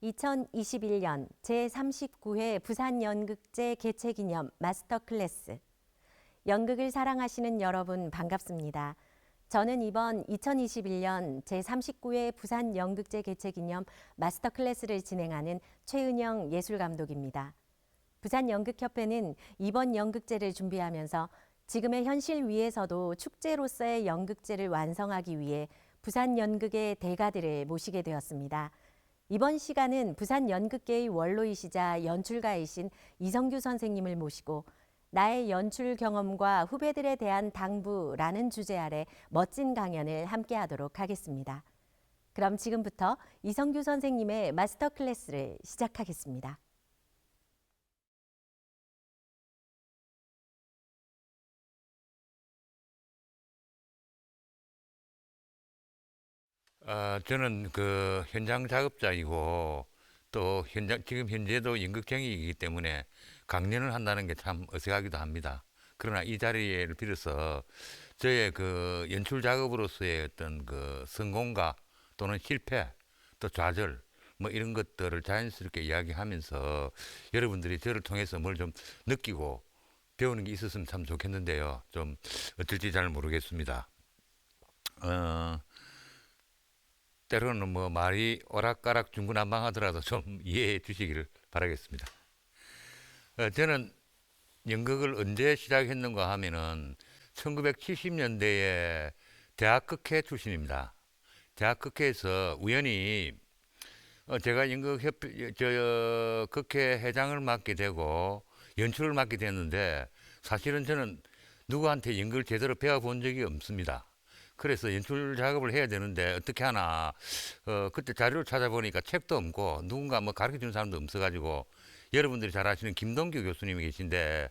2021년 제39회 부산연극제 개최기념 마스터 클래스. 연극을 사랑하시는 여러분 반갑습니다. 저는 이번 2021년 제39회 부산연극제 개최기념 마스터 클래스를 진행하는 최은영 예술감독입니다. 부산연극협회는 이번 연극제를 준비하면서 지금의 현실 위에서도 축제로서의 연극제를 완성하기 위해 부산연극의 대가들을 모시게 되었습니다. 이번 시간은 부산연극계의 원로이시자 연출가이신 이성규 선생님을 모시고 나의 연출 경험과 후배들에 대한 당부라는 주제 아래 멋진 강연을 함께 하도록 하겠습니다. 그럼 지금부터 이성규 선생님의 마스터 클래스를 시작하겠습니다. 저는 그 현장 작업자이고 또 지금 현재도 연극생이기 때문에 강연을 한다는 게 참 어색하기도 합니다. 그러나 이 자리를 빌어서 저의 그 연출 작업으로서의 어떤 그 성공과 또는 실패 또 좌절 뭐 이런 것들을 자연스럽게 이야기하면서 여러분들이 저를 통해서 뭘 좀 느끼고 배우는 게 있었으면 참 좋겠는데요. 좀 어떨지 잘 모르겠습니다. 어, 때로는 뭐 말이 오락가락 중구난방하더라도 좀 이해해 주시기를 바라겠습니다. 저는 연극을 언제 시작했는가 하면은 1970년대에 대학극회 출신입니다. 대학극회에서 우연히 제가 연극협회 극회 회장을 맡게 되고 연출을 맡게 됐는데 사실은 저는 누구한테 연극을 제대로 배워본 적이 없습니다. 그래서 연출 작업을 해야 되는데 어떻게 하나 그때 자료를 찾아보니까 책도 없고 누군가 뭐 가르쳐 주는 사람도 없어가지고 여러분들이 잘 아시는 김동규 교수님이 계신데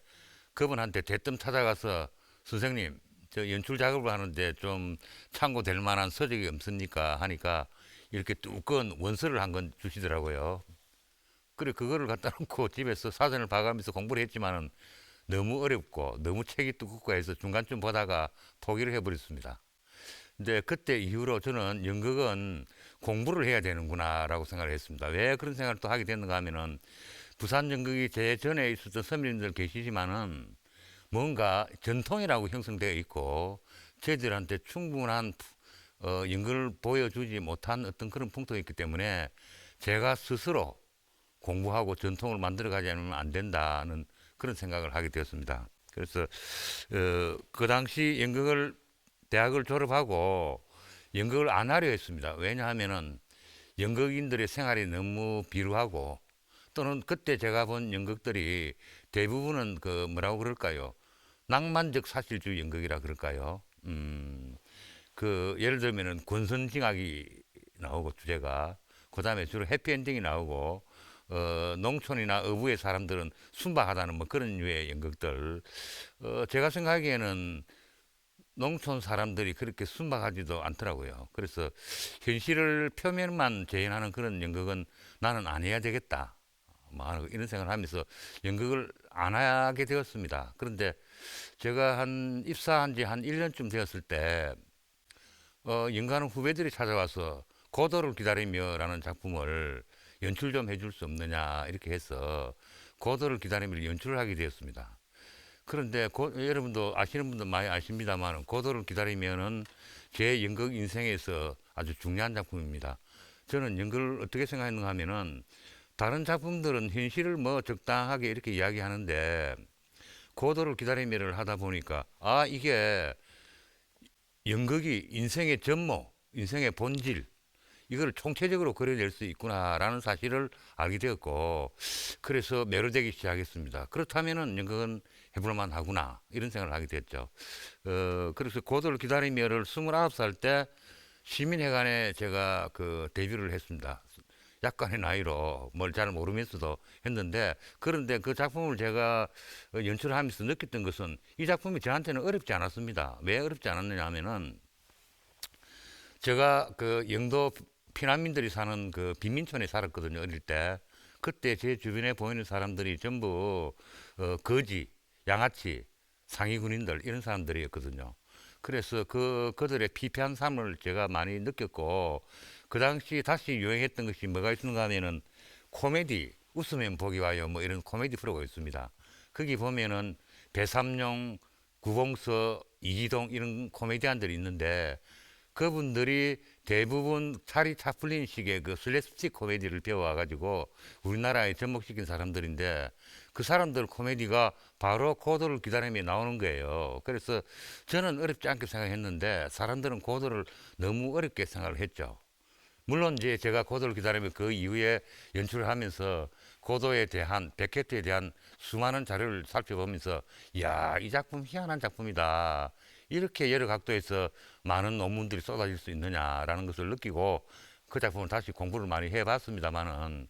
그분한테 대뜸 찾아가서 선생님 저 연출 작업을 하는데 좀 참고될 만한 서적이 없습니까 하니까 이렇게 두꺼운 원서를 한 건 주시더라고요. 그래 그거를 갖다 놓고 집에서 사전을 봐가면서 공부를 했지만은 너무 어렵고 너무 책이 두껍고 해서 중간쯤 보다가 포기를 해버렸습니다. 근데 그때 이후로 저는 연극은 공부를 해야 되는구나라고 생각을 했습니다. 왜 그런 생각을 또 하게 됐는가 하면은 부산 연극이 제 전에 있었던 선배님들 계시지만은 뭔가 전통이라고 형성되어 있고 저희들한테 충분한 연극을 보여주지 못한 어떤 그런 풍토가 있기 때문에 제가 스스로 공부하고 전통을 만들어가지 않으면 안 된다는 그런 생각을 하게 되었습니다. 그래서 그 당시 연극을 대학을 졸업하고 연극을 안 하려 했습니다. 왜냐하면은 연극인들의 생활이 너무 비루하고 또는 그때 제가 본 연극들이 대부분은 그 뭐라고 그럴까요? 낭만적 사실주의 연극이라 그럴까요? 그 예를 들면은 권선징악이 나오고 주제가 그다음에 주로 해피엔딩이 나오고 농촌이나 어부의 사람들은 순박하다는 뭐 그런 류의 연극들 제가 생각하기에는 농촌 사람들이 그렇게 순박하지도 않더라고요. 그래서 현실을 표면만 재현하는 그런 연극은 나는 안 해야 되겠다. 뭐 이런 생각을 하면서 연극을 안 하게 되었습니다. 그런데 제가 한 입사한 지 한 1년쯤 되었을 때 연구하는 후배들이 찾아와서 고도를 기다리며라는 작품을 연출 좀 해줄 수 없느냐 이렇게 해서 고도를 기다리며 연출을 하게 되었습니다. 그런데 여러분도 아시는 분도 많이 아십니다만 고도를 기다리면은 제 연극 인생에서 아주 중요한 작품입니다. 저는 연극을 어떻게 생각했는가 하면은 다른 작품들은 현실을 뭐 적당하게 이렇게 이야기하는데 고도를 기다리며를 하다 보니까 아 이게 연극이 인생의 전모, 인생의 본질 이걸 총체적으로 그려낼 수 있구나라는 사실을 알게 되었고 그래서 매료되기 시작했습니다. 그렇다면은 연극은 해볼만 하구나 이런 생각을 하게 됐죠. 그래서 고도를 기다리며를 29살 때 시민회관에 제가 그 데뷔를 했습니다. 약간의 나이로 뭘 잘 모르면서도 했는데 그런데 그 작품을 제가 연출하면서 느꼈던 것은 이 작품이 저한테는 어렵지 않았습니다. 왜 어렵지 않았느냐 하면은 제가 그 영도 피난민들이 사는 그 빈민촌에 살았거든요. 어릴 때. 그때 제 주변에 보이는 사람들이 전부 거지, 양아치, 상위 군인들 이런 사람들이었거든요. 그래서 그들의 피폐한 삶을 제가 많이 느꼈고 그 당시 다시 유행했던 것이 뭐가 있는가 하면은 코미디 웃으면 복이 와요 뭐 이런 코미디 프로가 있습니다. 거기 보면은 배삼룡, 구봉서, 이기동 이런 코미디언들이 있는데 그분들이 대부분 차리 차플린 식의 그 슬랩스틱 코미디를 배워와가지고 우리나라에 접목시킨 사람들인데 그 사람들 코미디가 바로 고도를 기다림에 나오는 거예요. 그래서 저는 어렵지 않게 생각했는데 사람들은 고도를 너무 어렵게 생각을 했죠. 물론 이제 제가 고도를 기다리며 그 이후에 연출을 하면서 고도에 대한 백해트에 대한 수많은 자료를 살펴보면서 이야 이 작품 희한한 작품이다 이렇게 여러 각도에서 많은 논문들이 쏟아질 수 있느냐라는 것을 느끼고 그 작품을 다시 공부를 많이 해봤습니다만은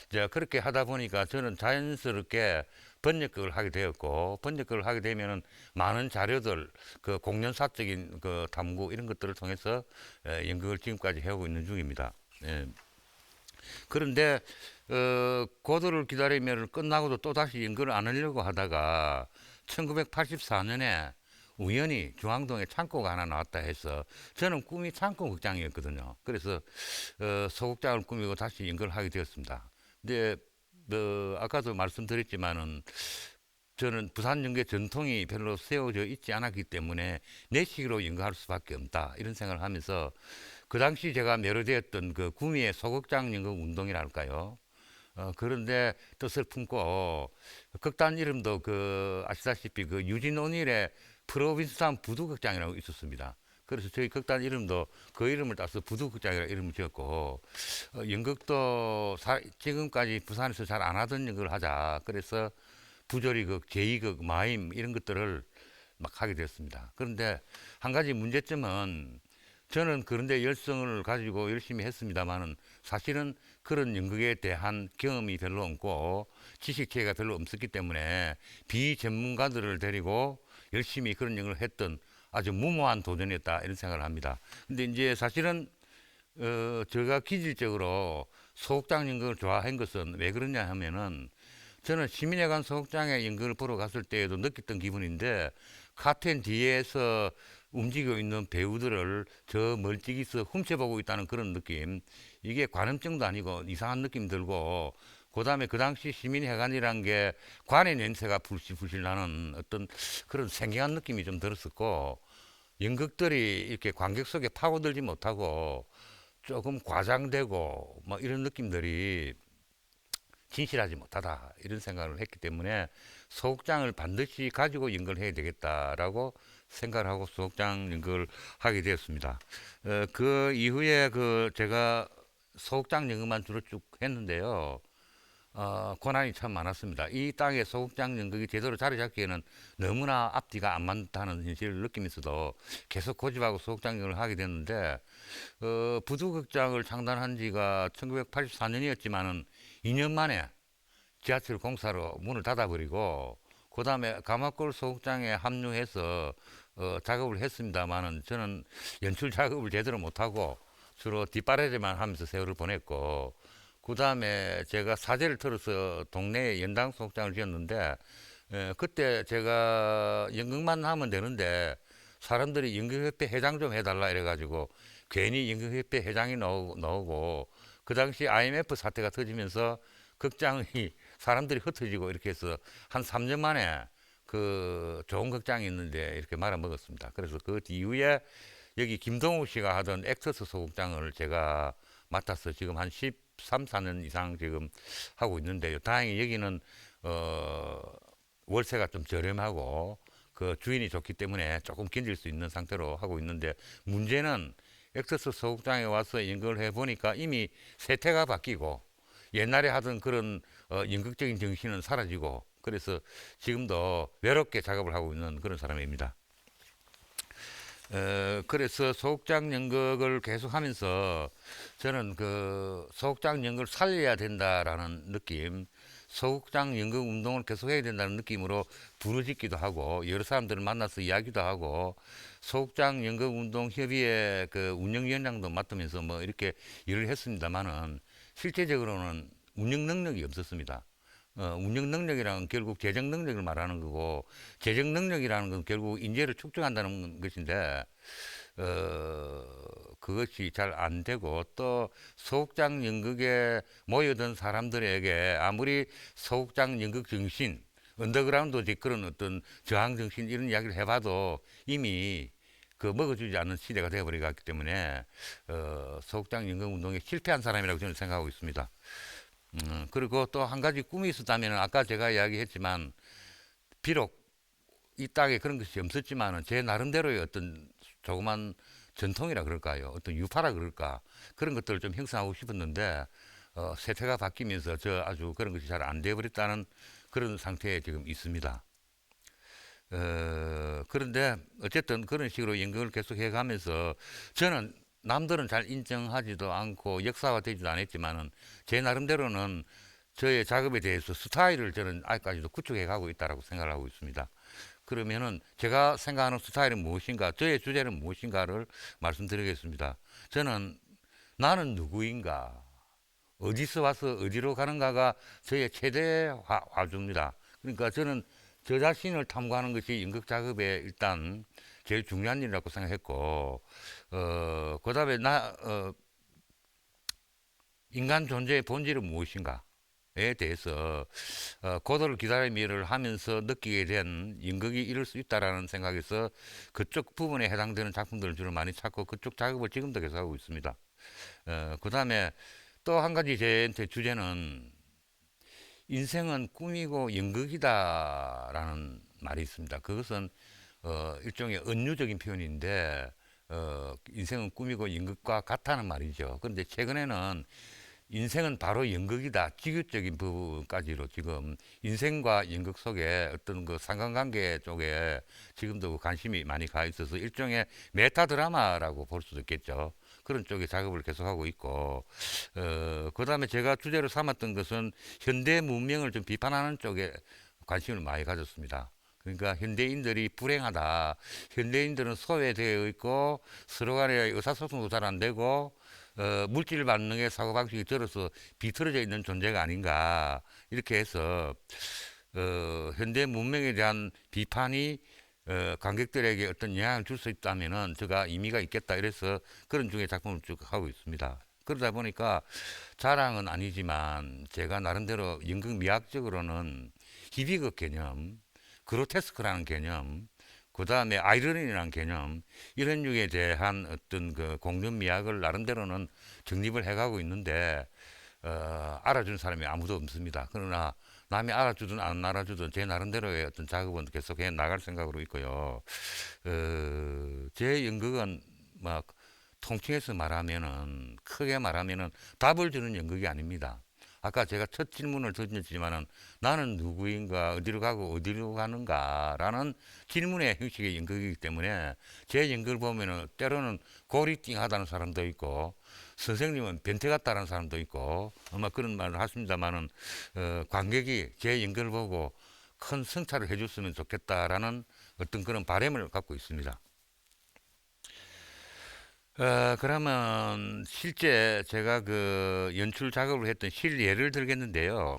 이제 그렇게 하다 보니까 저는 자연스럽게 번역극을 하게 되었고 번역극을 하게 되면은 많은 자료들 그 공연사적인 그 탐구 이런 것들을 통해서 연극을 지금까지 해오고 있는 중입니다. 예. 그런데 고도를 기다리면 끝나고도 또 다시 연극을 안 하려고 하다가 1984년에 우연히 중앙동에 창고가 하나 나왔다 해서 저는 꿈이 창고 극장이었거든요. 그래서 소극장을 꾸미고 다시 연극을 하게 되었습니다. 근데 아까도 말씀드렸지만은 저는 부산 연극의 전통이 별로 세워져 있지 않았기 때문에 내 식으로 연극할 수밖에 없다 이런 생각을 하면서 그 당시 제가 매료되었던 그 구미의 소극장 연극 운동이랄까요. 그런데 뜻을 품고 극단 이름도 그 아시다시피 그 유진 오닐의 프로빈스탄 부두극장이라고 있었습니다. 그래서 저희 극단 이름도 그 이름을 따서 부두극장이라고 이름을 지었고 연극도 지금까지 부산에서 잘 안 하던 연극을 하자. 그래서 부조리극, 제2극, 마임 이런 것들을 막 하게 됐습니다. 그런데 한 가지 문제점은 저는 그런데 열성을 가지고 열심히 했습니다만은 사실은 그런 연극에 대한 경험이 별로 없고 지식체계가 별로 없었기 때문에 비전문가들을 데리고 열심히 그런 연극을 했던 아주 무모한 도전이었다 이런 생각을 합니다. 근데 이제 사실은 제가 기질적으로 소극장 연극을 좋아한 것은 왜 그러냐 하면은 저는 시민회관 소극장에 연극을 보러 갔을 때에도 느꼈던 기분인데 카텐 뒤에서 움직이고 있는 배우들을 저 멀찍이서 훔쳐보고 있다는 그런 느낌. 이게 관음증도 아니고 이상한 느낌 들고 그다음에 그 당시 시민회관이란 게 관의 냄새가 불실불실 나는 어떤 그런 생경한 느낌이 좀 들었었고 연극들이 이렇게 관객 속에 파고들지 못하고 조금 과장되고 뭐 이런 느낌들이 진실하지 못하다 이런 생각을 했기 때문에 소극장을 반드시 가지고 연극을 해야 되겠다라고 생각을 하고 소극장 연극을 하게 되었습니다. 그 이후에 그 제가 소극장 연극만 주로 쭉 했는데요. 고난이 참 많았습니다. 이 땅에 소극장 연극이 제대로 자리 잡기에는 너무나 앞뒤가 안 맞다는 현실을 느끼면서도 계속 고집하고 소극장 연극을 하게 됐는데 부두극장을 창단한 지가 1984년이었지만은 2년 만에 지하철 공사로 문을 닫아버리고 그 다음에 가마골 소극장에 합류해서 작업을 했습니다만은 저는 연출 작업을 제대로 못하고 주로 뒷바라지만 하면서 세월을 보냈고 그 다음에 제가 사재를 털어서 동네에 연당 소극장을 지었는데 그때 제가 연극만 하면 되는데 사람들이 연극협회 회장 좀 해달라 이래가지고 괜히 연극협회 회장이 나오고 그 당시 IMF 사태가 터지면서 극장이 사람들이 흩어지고 이렇게 해서 한 3년 만에 그 좋은 극장이 있는데 이렇게 말아먹었습니다. 그래서 그 이후에 여기 김동욱 씨가 하던 엑서스 소극장을 제가 맡아서 지금 한 13, 14년 이상 지금 하고 있는데요. 다행히 여기는 월세가 좀 저렴하고 그 주인이 좋기 때문에 조금 견딜 수 있는 상태로 하고 있는데 문제는 엑서스 소극장에 와서 연극을 해보니까 이미 세태가 바뀌고 옛날에 하던 그런 연극적인 정신은 사라지고 그래서 지금도 외롭게 작업을 하고 있는 그런 사람입니다. 그래서 소극장 연극을 계속 하면서 저는 그 소극장 연극을 살려야 된다라는 느낌, 소극장 연극 운동을 계속 해야 된다는 느낌으로 부르짖기도 하고 여러 사람들을 만나서 이야기도 하고 소극장 연극 운동 협의회 그 운영위원장도 맡으면서 뭐 이렇게 일을 했습니다만은 실제적으로는 운영 능력이 없었습니다. 운영 능력이라는 건 결국 재정 능력을 말하는 거고, 재정 능력이라는 건 결국 인재를 축적한다는 것인데, 그것이 잘 안 되고, 또 소극장 연극에 모여든 사람들에게 아무리 소극장 연극 정신, 언더그라운드 그런 어떤 저항 정신 이런 이야기를 해봐도 이미 그 먹어주지 않는 시대가 되어버리기 때문에 소극장 연극 운동에 실패한 사람이라고 저는 생각하고 있습니다. 그리고 또 한 가지 꿈이 있었다면 아까 제가 이야기했지만 비록 이 땅에 그런 것이 없었지만은 제 나름대로의 어떤 조그만 전통이라 그럴까요? 어떤 유파라 그럴까? 그런 것들을 좀 형성하고 싶었는데 세태가 바뀌면서 저 아주 그런 것이 잘 안 되어버렸다는 그런 상태에 지금 있습니다. 그런데 어쨌든 그런 식으로 연극을 계속 해가면서 저는 남들은 잘 인정하지도 않고 역사화되지도 않았지만은 제 나름대로는 저의 작업에 대해서 스타일을 저는 아직까지도 구축해 가고 있다라고 생각을 하고 있습니다. 그러면은 제가 생각하는 스타일은 무엇인가, 저의 주제는 무엇인가를 말씀드리겠습니다. 저는 나는 누구인가, 어디서 와서 어디로 가는가가 저의 최대 화두입니다. 그러니까 저는 저 자신을 탐구하는 것이 연극 작업의 일단 제일 중요한 일이라고 생각했고, 그 다음에 인간 존재의 본질은 무엇인가에 대해서 고도를 기다리며 일을 하면서 느끼게 된 연극이 이룰 수 있다라는 생각에서 그쪽 부분에 해당되는 작품들을 주로 많이 찾고 그쪽 작업을 지금도 계속하고 있습니다. 그 다음에 또 한 가지 제 주제는 인생은 꿈이고 연극이다라는 말이 있습니다. 그것은 일종의 은유적인 표현인데 인생은 꿈이고 연극과 같다는 말이죠. 그런데 최근에는 인생은 바로 연극이다. 지규적인 부분까지로 지금 인생과 연극 속에 어떤 그 상관관계 쪽에 지금도 관심이 많이 가 있어서 일종의 메타 드라마라고 볼 수도 있겠죠. 그런 쪽에 작업을 계속하고 있고, 그 다음에 제가 주제로 삼았던 것은 현대 문명을 좀 비판하는 쪽에 관심을 많이 가졌습니다. 그러니까 현대인들이 불행하다. 현대인들은 소외되어 있고 서로 간에 의사소통도 잘 안 되고 물질 반응의 사고방식이 들어서 비틀어져 있는 존재가 아닌가 이렇게 해서 현대 문명에 대한 비판이 관객들에게 어떤 영향을 줄 수 있다면은 제가 의미가 있겠다 이래서 그런 중에 작품을 쭉 하고 있습니다. 그러다 보니까 자랑은 아니지만 제가 나름대로 연극 미학적으로는 희비극 개념, 그로테스크라는 개념, 그 다음에 아이러니라는 개념, 이런 류에 대한 어떤 그 공존 미학을 나름대로는 정립을 해가고 있는데, 알아주는 사람이 아무도 없습니다. 그러나 남이 알아주든 안 알아주든 제 나름대로의 어떤 작업은 계속해 나갈 생각으로 있고요. 제 연극은 막 통칭해서 말하면은, 크게 말하면은 답을 주는 연극이 아닙니다. 아까 제가 첫 질문을 던졌지만은 나는 누구인가, 어디로 가고 어디로 가는가라는 질문의 형식의 연극이기 때문에 제 연극을 보면은 때로는 고리띵하다는 사람도 있고 선생님은 변태 같다는 사람도 있고 아마 그런 말을 하십니다만은 관객이 제 연극을 보고 큰 성찰을 해줬으면 좋겠다라는 어떤 그런 바람을 갖고 있습니다. 그러면 실제 제가 그 연출 작업을 했던 실예를 들겠는데요.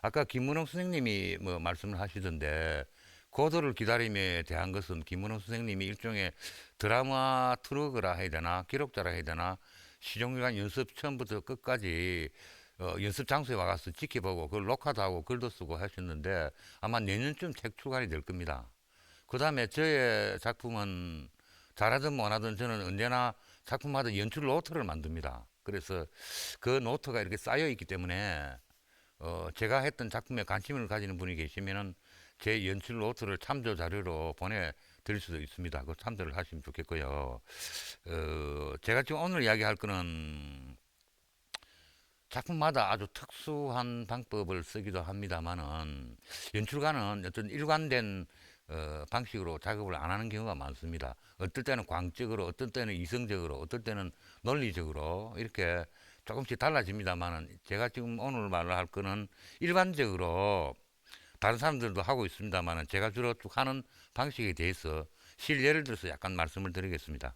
아까 김문홍 선생님이 뭐 말씀을 하시던데 고도를 기다림에 대한 것은 김문홍 선생님이 일종의 드라마 트루그라 해야 되나 기록자라 해야 되나 시종일관 연습 처음부터 끝까지 연습 장소에 와가서 지켜보고 그걸 녹화도 하고 글도 쓰고 하셨는데 아마 내년쯤 책 출간이 될 겁니다. 그 다음에 저의 작품은 잘하든 못하든 저는 언제나 작품마다 연출 노트를 만듭니다. 그래서 그 노트가 이렇게 쌓여 있기 때문에 제가 했던 작품에 관심을 가지는 분이 계시면은 제 연출 노트를 참조 자료로 보내드릴 수도 있습니다. 그 참조를 하시면 좋겠고요. 제가 지금 오늘 이야기할 거는 작품마다 아주 특수한 방법을 쓰기도 합니다만은 연출가는 어떤 일관된 방식으로 작업을 안 하는 경우가 많습니다. 어떨 때는 광적으로, 어떨 때는 이성적으로, 어떨 때는 논리적으로 이렇게 조금씩 달라집니다만은 제가 지금 오늘 말을 할 거는 일반적으로 다른 사람들도 하고 있습니다만은 제가 주로 쭉 하는 방식에 대해서 실예를 들어서 약간 말씀을 드리겠습니다.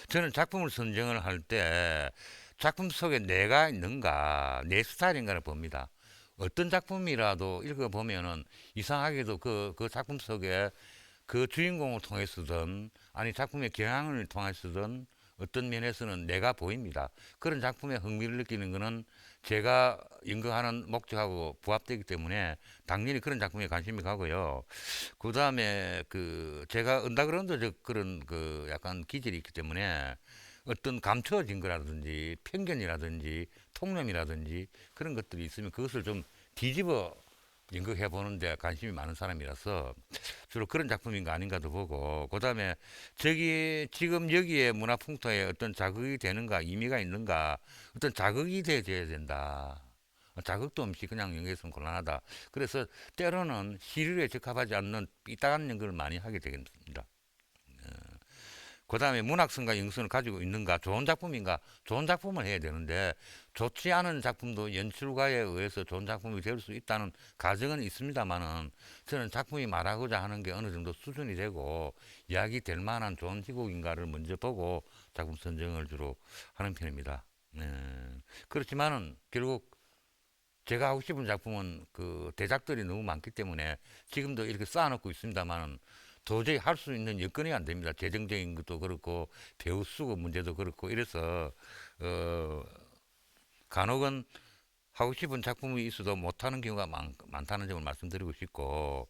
저는 작품을 선정을 할 때 작품 속에 내가 있는가, 내 스타일인가를 봅니다. 어떤 작품이라도 읽어보면은 이상하게도 그 작품 속에 그 주인공을 통해서든 아니 작품의 경향을 통해서든 어떤 면에서는 내가 보입니다. 그런 작품에 흥미를 느끼는 것은 제가 연구하는 목적하고 부합되기 때문에 당연히 그런 작품에 관심이 가고요. 그 다음에 그 제가 언더그라운드적 그런 그 약간 기질이 있기 때문에 어떤 감추어진 거라든지 편견이라든지 통념이라든지 그런 것들이 있으면 그것을 좀 뒤집어 연극해 보는데 관심이 많은 사람이라서 주로 그런 작품인가 아닌가도 보고 그다음에 저기 지금 여기에 문화풍토에 어떤 자극이 되는가 의미가 있는가 어떤 자극이 돼줘야 된다. 자극도 없이 그냥 연기했으면 곤란하다. 그래서 때로는 시류에 적합하지 않는 삐딱한 연극을 많이 하게 되겠습니다. 그 다음에 문학성과 영성을 가지고 있는가, 좋은 작품인가, 좋은 작품을 해야 되는데, 좋지 않은 작품도 연출가에 의해서 좋은 작품이 될 수 있다는 가정은 있습니다만은, 저는 작품이 말하고자 하는 게 어느 정도 수준이 되고, 이야기 될 만한 좋은 희곡인가를 먼저 보고 작품 선정을 주로 하는 편입니다. 네. 그렇지만은, 결국 제가 하고 싶은 작품은 그 대작들이 너무 많기 때문에 지금도 이렇게 쌓아놓고 있습니다만은 도저히 할 수 있는 여건이 안 됩니다. 재정적인 것도 그렇고 배우 수급 문제도 그렇고 이래서 어 간혹은 하고 싶은 작품이 있어도 못하는 경우가 많다는 점을 말씀드리고 싶고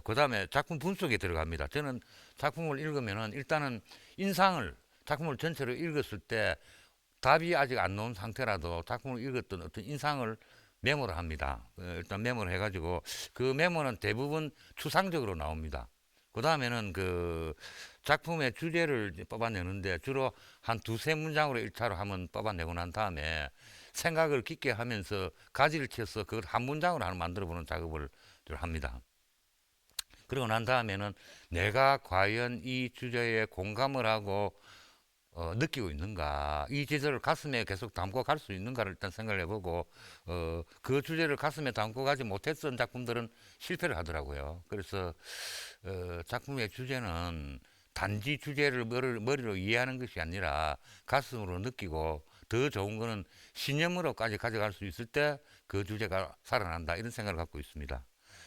그다음에 작품 분석에 들어갑니다. 저는 작품을 읽으면은 일단은 인상을 작품을 전체로 읽었을 때 답이 아직 안 나온 상태라도 작품을 읽었던 어떤 인상을 메모를 합니다. 일단 메모를 해가지고 그 메모는 대부분 추상적으로 나옵니다. 그 다음에는 그 작품의 주제를 뽑아내는데 주로 한 두세 문장으로 1차로 한번 뽑아내고 난 다음에 생각을 깊게 하면서 가지를 쳐서 그걸 한 문장으로 하나 만들어 보는 작업을 합니다. 그러고 난 다음에는 내가 과연 이 주제에 공감을 하고 느끼고 있는가, 이 주제를 가슴에 계속 담고 갈 수 있는가를 일단 생각을 해보고, 그 주제를 가슴에 담고 가지 못했던 작품들은 실패를 하더라고요. 그래서, 작품의 주제는 단지 주제를 머리로 이해하는 것이 아니라 가슴으로 느끼고, 더 좋은 거는 신념으로까지 가져갈 수 있을 때 그 주제가 살아난다. 이런 생각을 갖고 있습니다.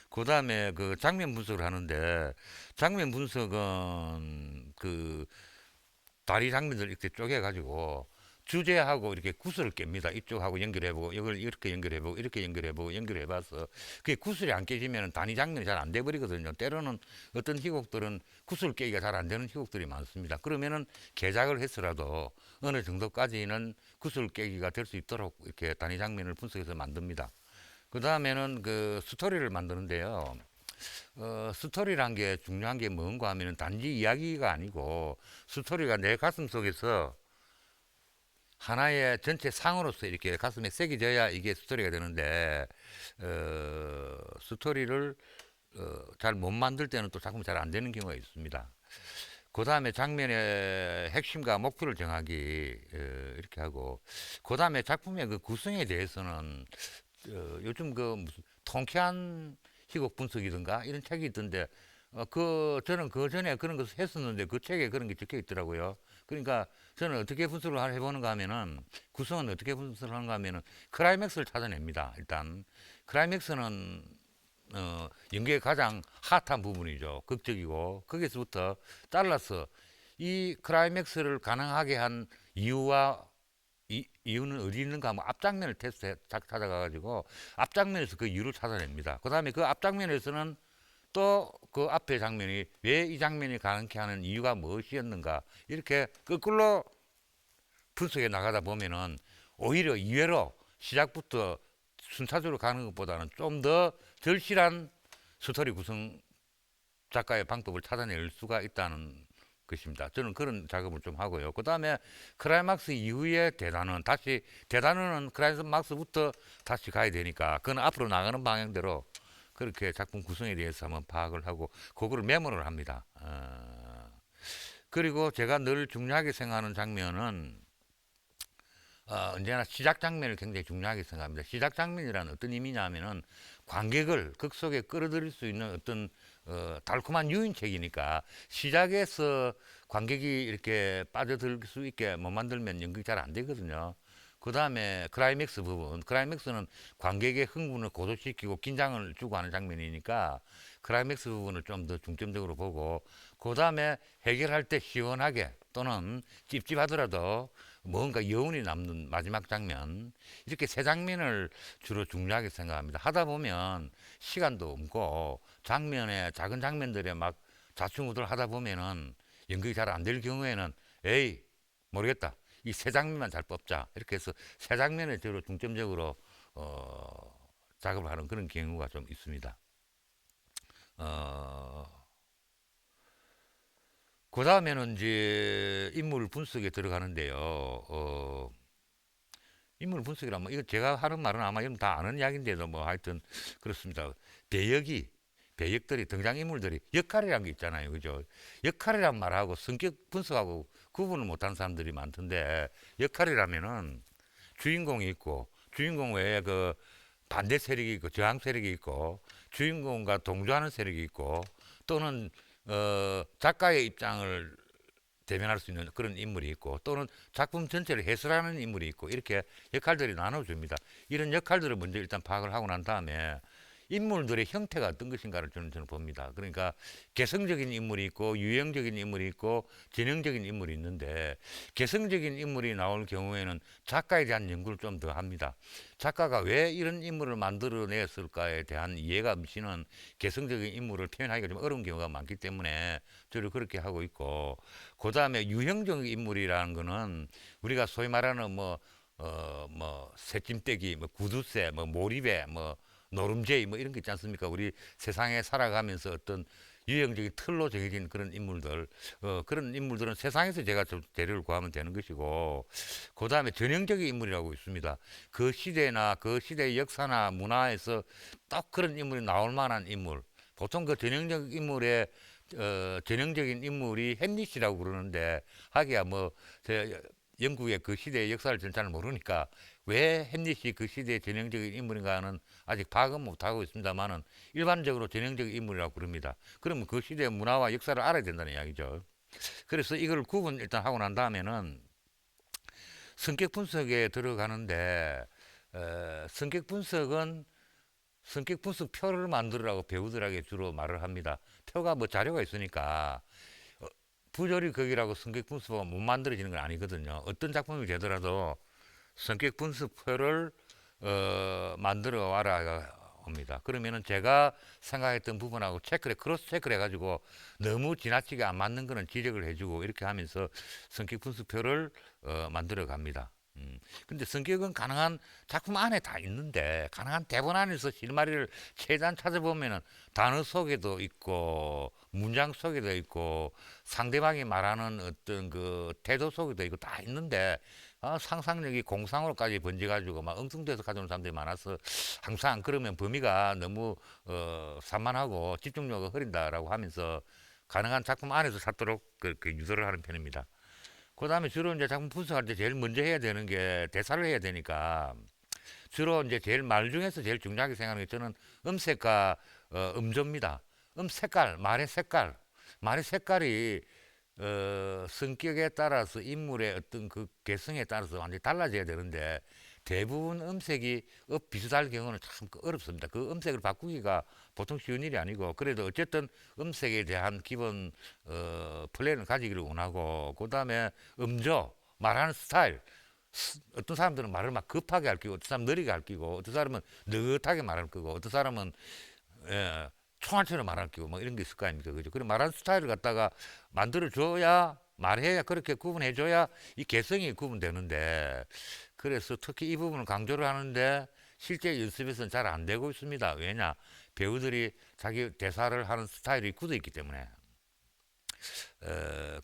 그 다음에 그 장면 분석을 하는데, 장면 분석은 그 다리 장면들 이렇게 쪼개가지고 주제하고 이렇게 구슬을 깹니다. 이쪽하고 연결해보고 이걸 이렇게 연결해보고 이렇게 연결해보고 연결해봐서 그게 구슬이 안 깨지면 단위 장면이 잘 안 돼버리거든요. 때로는 어떤 희곡들은 구슬 깨기가 잘 안 되는 희곡들이 많습니다. 그러면은 개작을 해서라도 어느 정도까지는 구슬 깨기가 될 수 있도록 이렇게 단위 장면을 분석해서 만듭니다. 그 다음에는 그 스토리를 만드는데요. 스토리란 게 중요한 게 뭔가 하면은 단지 이야기가 아니고 스토리가 내 가슴 속에서 하나의 전체 상으로서 이렇게 가슴에 새겨져야 이게 스토리가 되는데 스토리를 잘 못 만들 때는 또 작품이 잘 안 되는 경우가 있습니다. 그 다음에 장면의 핵심과 목표를 정하기 이렇게 하고 그 다음에 작품의 그 구성에 대해서는 요즘 그 무슨 통쾌한 희곡 분석이든가 이런 책이 있던데 그 저는 그 전에 그런 것을 했었는데 그 책에 그런 게 적혀 있더라고요. 그러니까 저는 어떻게 분석을 해보는가 하면은 구성은 어떻게 분석을 하는가 하면은 클라이맥스를 찾아냅니다. 일단 클라이맥스는 연기의 가장 핫한 부분이죠. 극적이고 거기서부터 잘라서 이 클라이맥스를 가능하게 한 이유와 이유는 어디 있는가 하면 앞장면을 찾아가가지고 앞장면에서 그 이유를 찾아냅니다. 그 다음에 그 앞장면에서는 또 그 앞에 장면이 왜 이 장면이 가능케 하는 이유가 무엇이었는가 이렇게 거꾸로 분석해 나가다 보면은 오히려 이외로 시작부터 순차적으로 가는 것보다는 좀 더 절실한 스토리 구성 작가의 방법을 찾아낼 수가 있다는 것입니다. 저는 그런 작업을 좀 하고요. 그 다음에 클라이막스 이후에 대단원은 클라이막스부터 다시 가야 되니까 그건 앞으로 나가는 방향대로 그렇게 작품 구성에 대해서 한번 파악을 하고 그거를 메모를 합니다. 그리고 제가 늘 중요하게 생각하는 장면은 언제나 시작 장면을 굉장히 중요하게 생각합니다. 시작 장면이란 어떤 의미냐면은 관객을 극 속에 끌어들일 수 있는 어떤 달콤한 유인책이니까 시작에서 관객이 이렇게 빠져들 수 있게 못 만들면 연극이 잘 안 되거든요. 그다음에 클라이맥스 부분. 클라이맥스는 관객의 흥분을 고조시키고 긴장을 주고 하는 장면이니까 클라이맥스 부분을 좀 더 중점적으로 보고 그다음에 해결할 때 시원하게 또는 찝찝하더라도 뭔가 여운이 남는 마지막 장면 이렇게 세 장면을 주로 중요하게 생각합니다. 하다 보면 시간도 없고 장면에 작은 장면들에 막 좌충우돌 하다 보면은 연극이 잘 안 될 경우에는 에이 모르겠다. 이 세 장면만 잘 뽑자. 이렇게 해서 세 장면에 주로 중점적으로 작업을 하는 그런 경우가 좀 있습니다. 그 다음에는 이제 인물 분석에 들어가는데요. 인물 분석이란 뭐 이거 제가 하는 말은 아마 여러분 다 아는 이야기인데도 뭐 하여튼 그렇습니다. 배역이 배역들이 등장인물들이 역할이라는 게 있잖아요. 그죠? 역할이란 말하고 성격 분석하고 구분을 못하는 사람들이 많던데 역할이라면은 주인공이 있고 주인공 외에 그 반대 세력이 있고 저항 세력이 있고 주인공과 동조하는 세력이 있고 또는 작가의 입장을 대변할 수 있는 그런 인물이 있고 또는 작품 전체를 해설하는 인물이 있고 이렇게 역할들이 나눠줍니다. 이런 역할들을 먼저 일단 파악을 하고 난 다음에 인물들의 형태가 어떤 것인가를 저는 봅니다. 그러니까 개성적인 인물이 있고 유형적인 인물이 있고 지능적인 인물이 있는데 개성적인 인물이 나올 경우에는 작가에 대한 연구를 좀 더 합니다. 작가가 왜 이런 인물을 만들어냈을까에 대한 이해가 없이는 개성적인 인물을 표현하기가 좀 어려운 경우가 많기 때문에 저를 그렇게 하고 있고 그 다음에 유형적인 인물이라는 거는 우리가 소위 말하는 뭐 새침대기, 뭐 구두쇠, 뭐 몰입에, 뭐 노름제이 뭐 이런 거 있지 않습니까? 우리 세상에 살아가면서 어떤 유형적인 틀로 정해진 그런 인물들, 그런 인물들은 세상에서 제가 좀 대류를 구하면 되는 것이고, 그 다음에 전형적인 인물이라고 있습니다. 그 시대나 그 시대의 역사나 문화에서 딱 그런 인물이 나올 만한 인물. 보통 그 전형적 인물의 전형적인 인물이 햄릿이라고 그러는데 하기야 뭐 제 영국의 그 시대의 역사를 저는 잘 모르니까 왜 햄릿이 그 시대의 전형적인 인물인가는 아직 파악은 못하고 있습니다만은 일반적으로 전형적인 인물이라고 그럽니다. 그러면 그 시대의 문화와 역사를 알아야 된다는 이야기죠. 그래서 이걸 구분 일단 하고 난 다음에는 성격 분석에 들어가는데 성격 분석 표를 만들으라고 배우들에게 주로 말을 합니다. 표가 뭐 자료가 있으니까 부조리 거기라고 성격 분석가 못 만들어지는 건 아니거든요. 어떤 작품이 되더라도 성격 분석표를 만들어 와라 옵니다. 그러면은 제가 생각했던 부분하고 크로스 체크를 해가지고 너무 지나치게 안 맞는 거는 지적을 해주고 이렇게 하면서 성격 분석표를 만들어 갑니다. 근데 성격은 가능한 작품 안에 다 있는데 가능한 대본 안에서 실마리를 최대한 찾아보면은 단어 속에도 있고 문장 속에도 있고 상대방이 말하는 어떤 그 태도 속에도 있고 다 있는데 상상력이 공상으로까지 번져가지고 막 엉뚱돼서 가져오는 사람들이 많아서 항상 그러면 범위가 너무 산만하고 집중력이 흐린다라고 하면서 가능한 작품 안에서 찾도록 그렇게 유도를 하는 편입니다. 그 다음에 주로 이제 작품 분석할 때 제일 먼저 해야 되는 게 대사를 해야 되니까 주로 이제 제일 말 중에서 제일 중요하게 생각하는 게 저는 음색과 음조입니다. 색깔, 말의 색깔이 성격에 따라서 인물의 어떤 그 개성에 따라서 완전히 달라져야 되는데 대부분 음색이 비슷할 경우는 참 어렵습니다. 그 음색을 바꾸기가 보통 쉬운 일이 아니고 그래도 어쨌든 음색에 대한 기본 플랜을 가지기를 원하고 그 다음에 음조 말하는 스타일 어떤 사람들은 말을 막 급하게 할 끼고 어떤 사람은 느리게 할 끼고 어떤 사람은 느긋하게 말할 거고 어떤 사람은 예, 총알처럼 말할 끼고 뭐 이런 게 있을 거 아닙니까 그죠? 그런 말하는 스타일을 갖다가 만들어 줘야 말해야 그렇게 구분해 줘야 이 개성이 구분되는데 그래서 특히 이 부분을 강조를 하는데 실제 연습에서는 잘 안 되고 있습니다. 왜냐? 배우들이 자기 대사를 하는 스타일이 굳어 있기 때문에.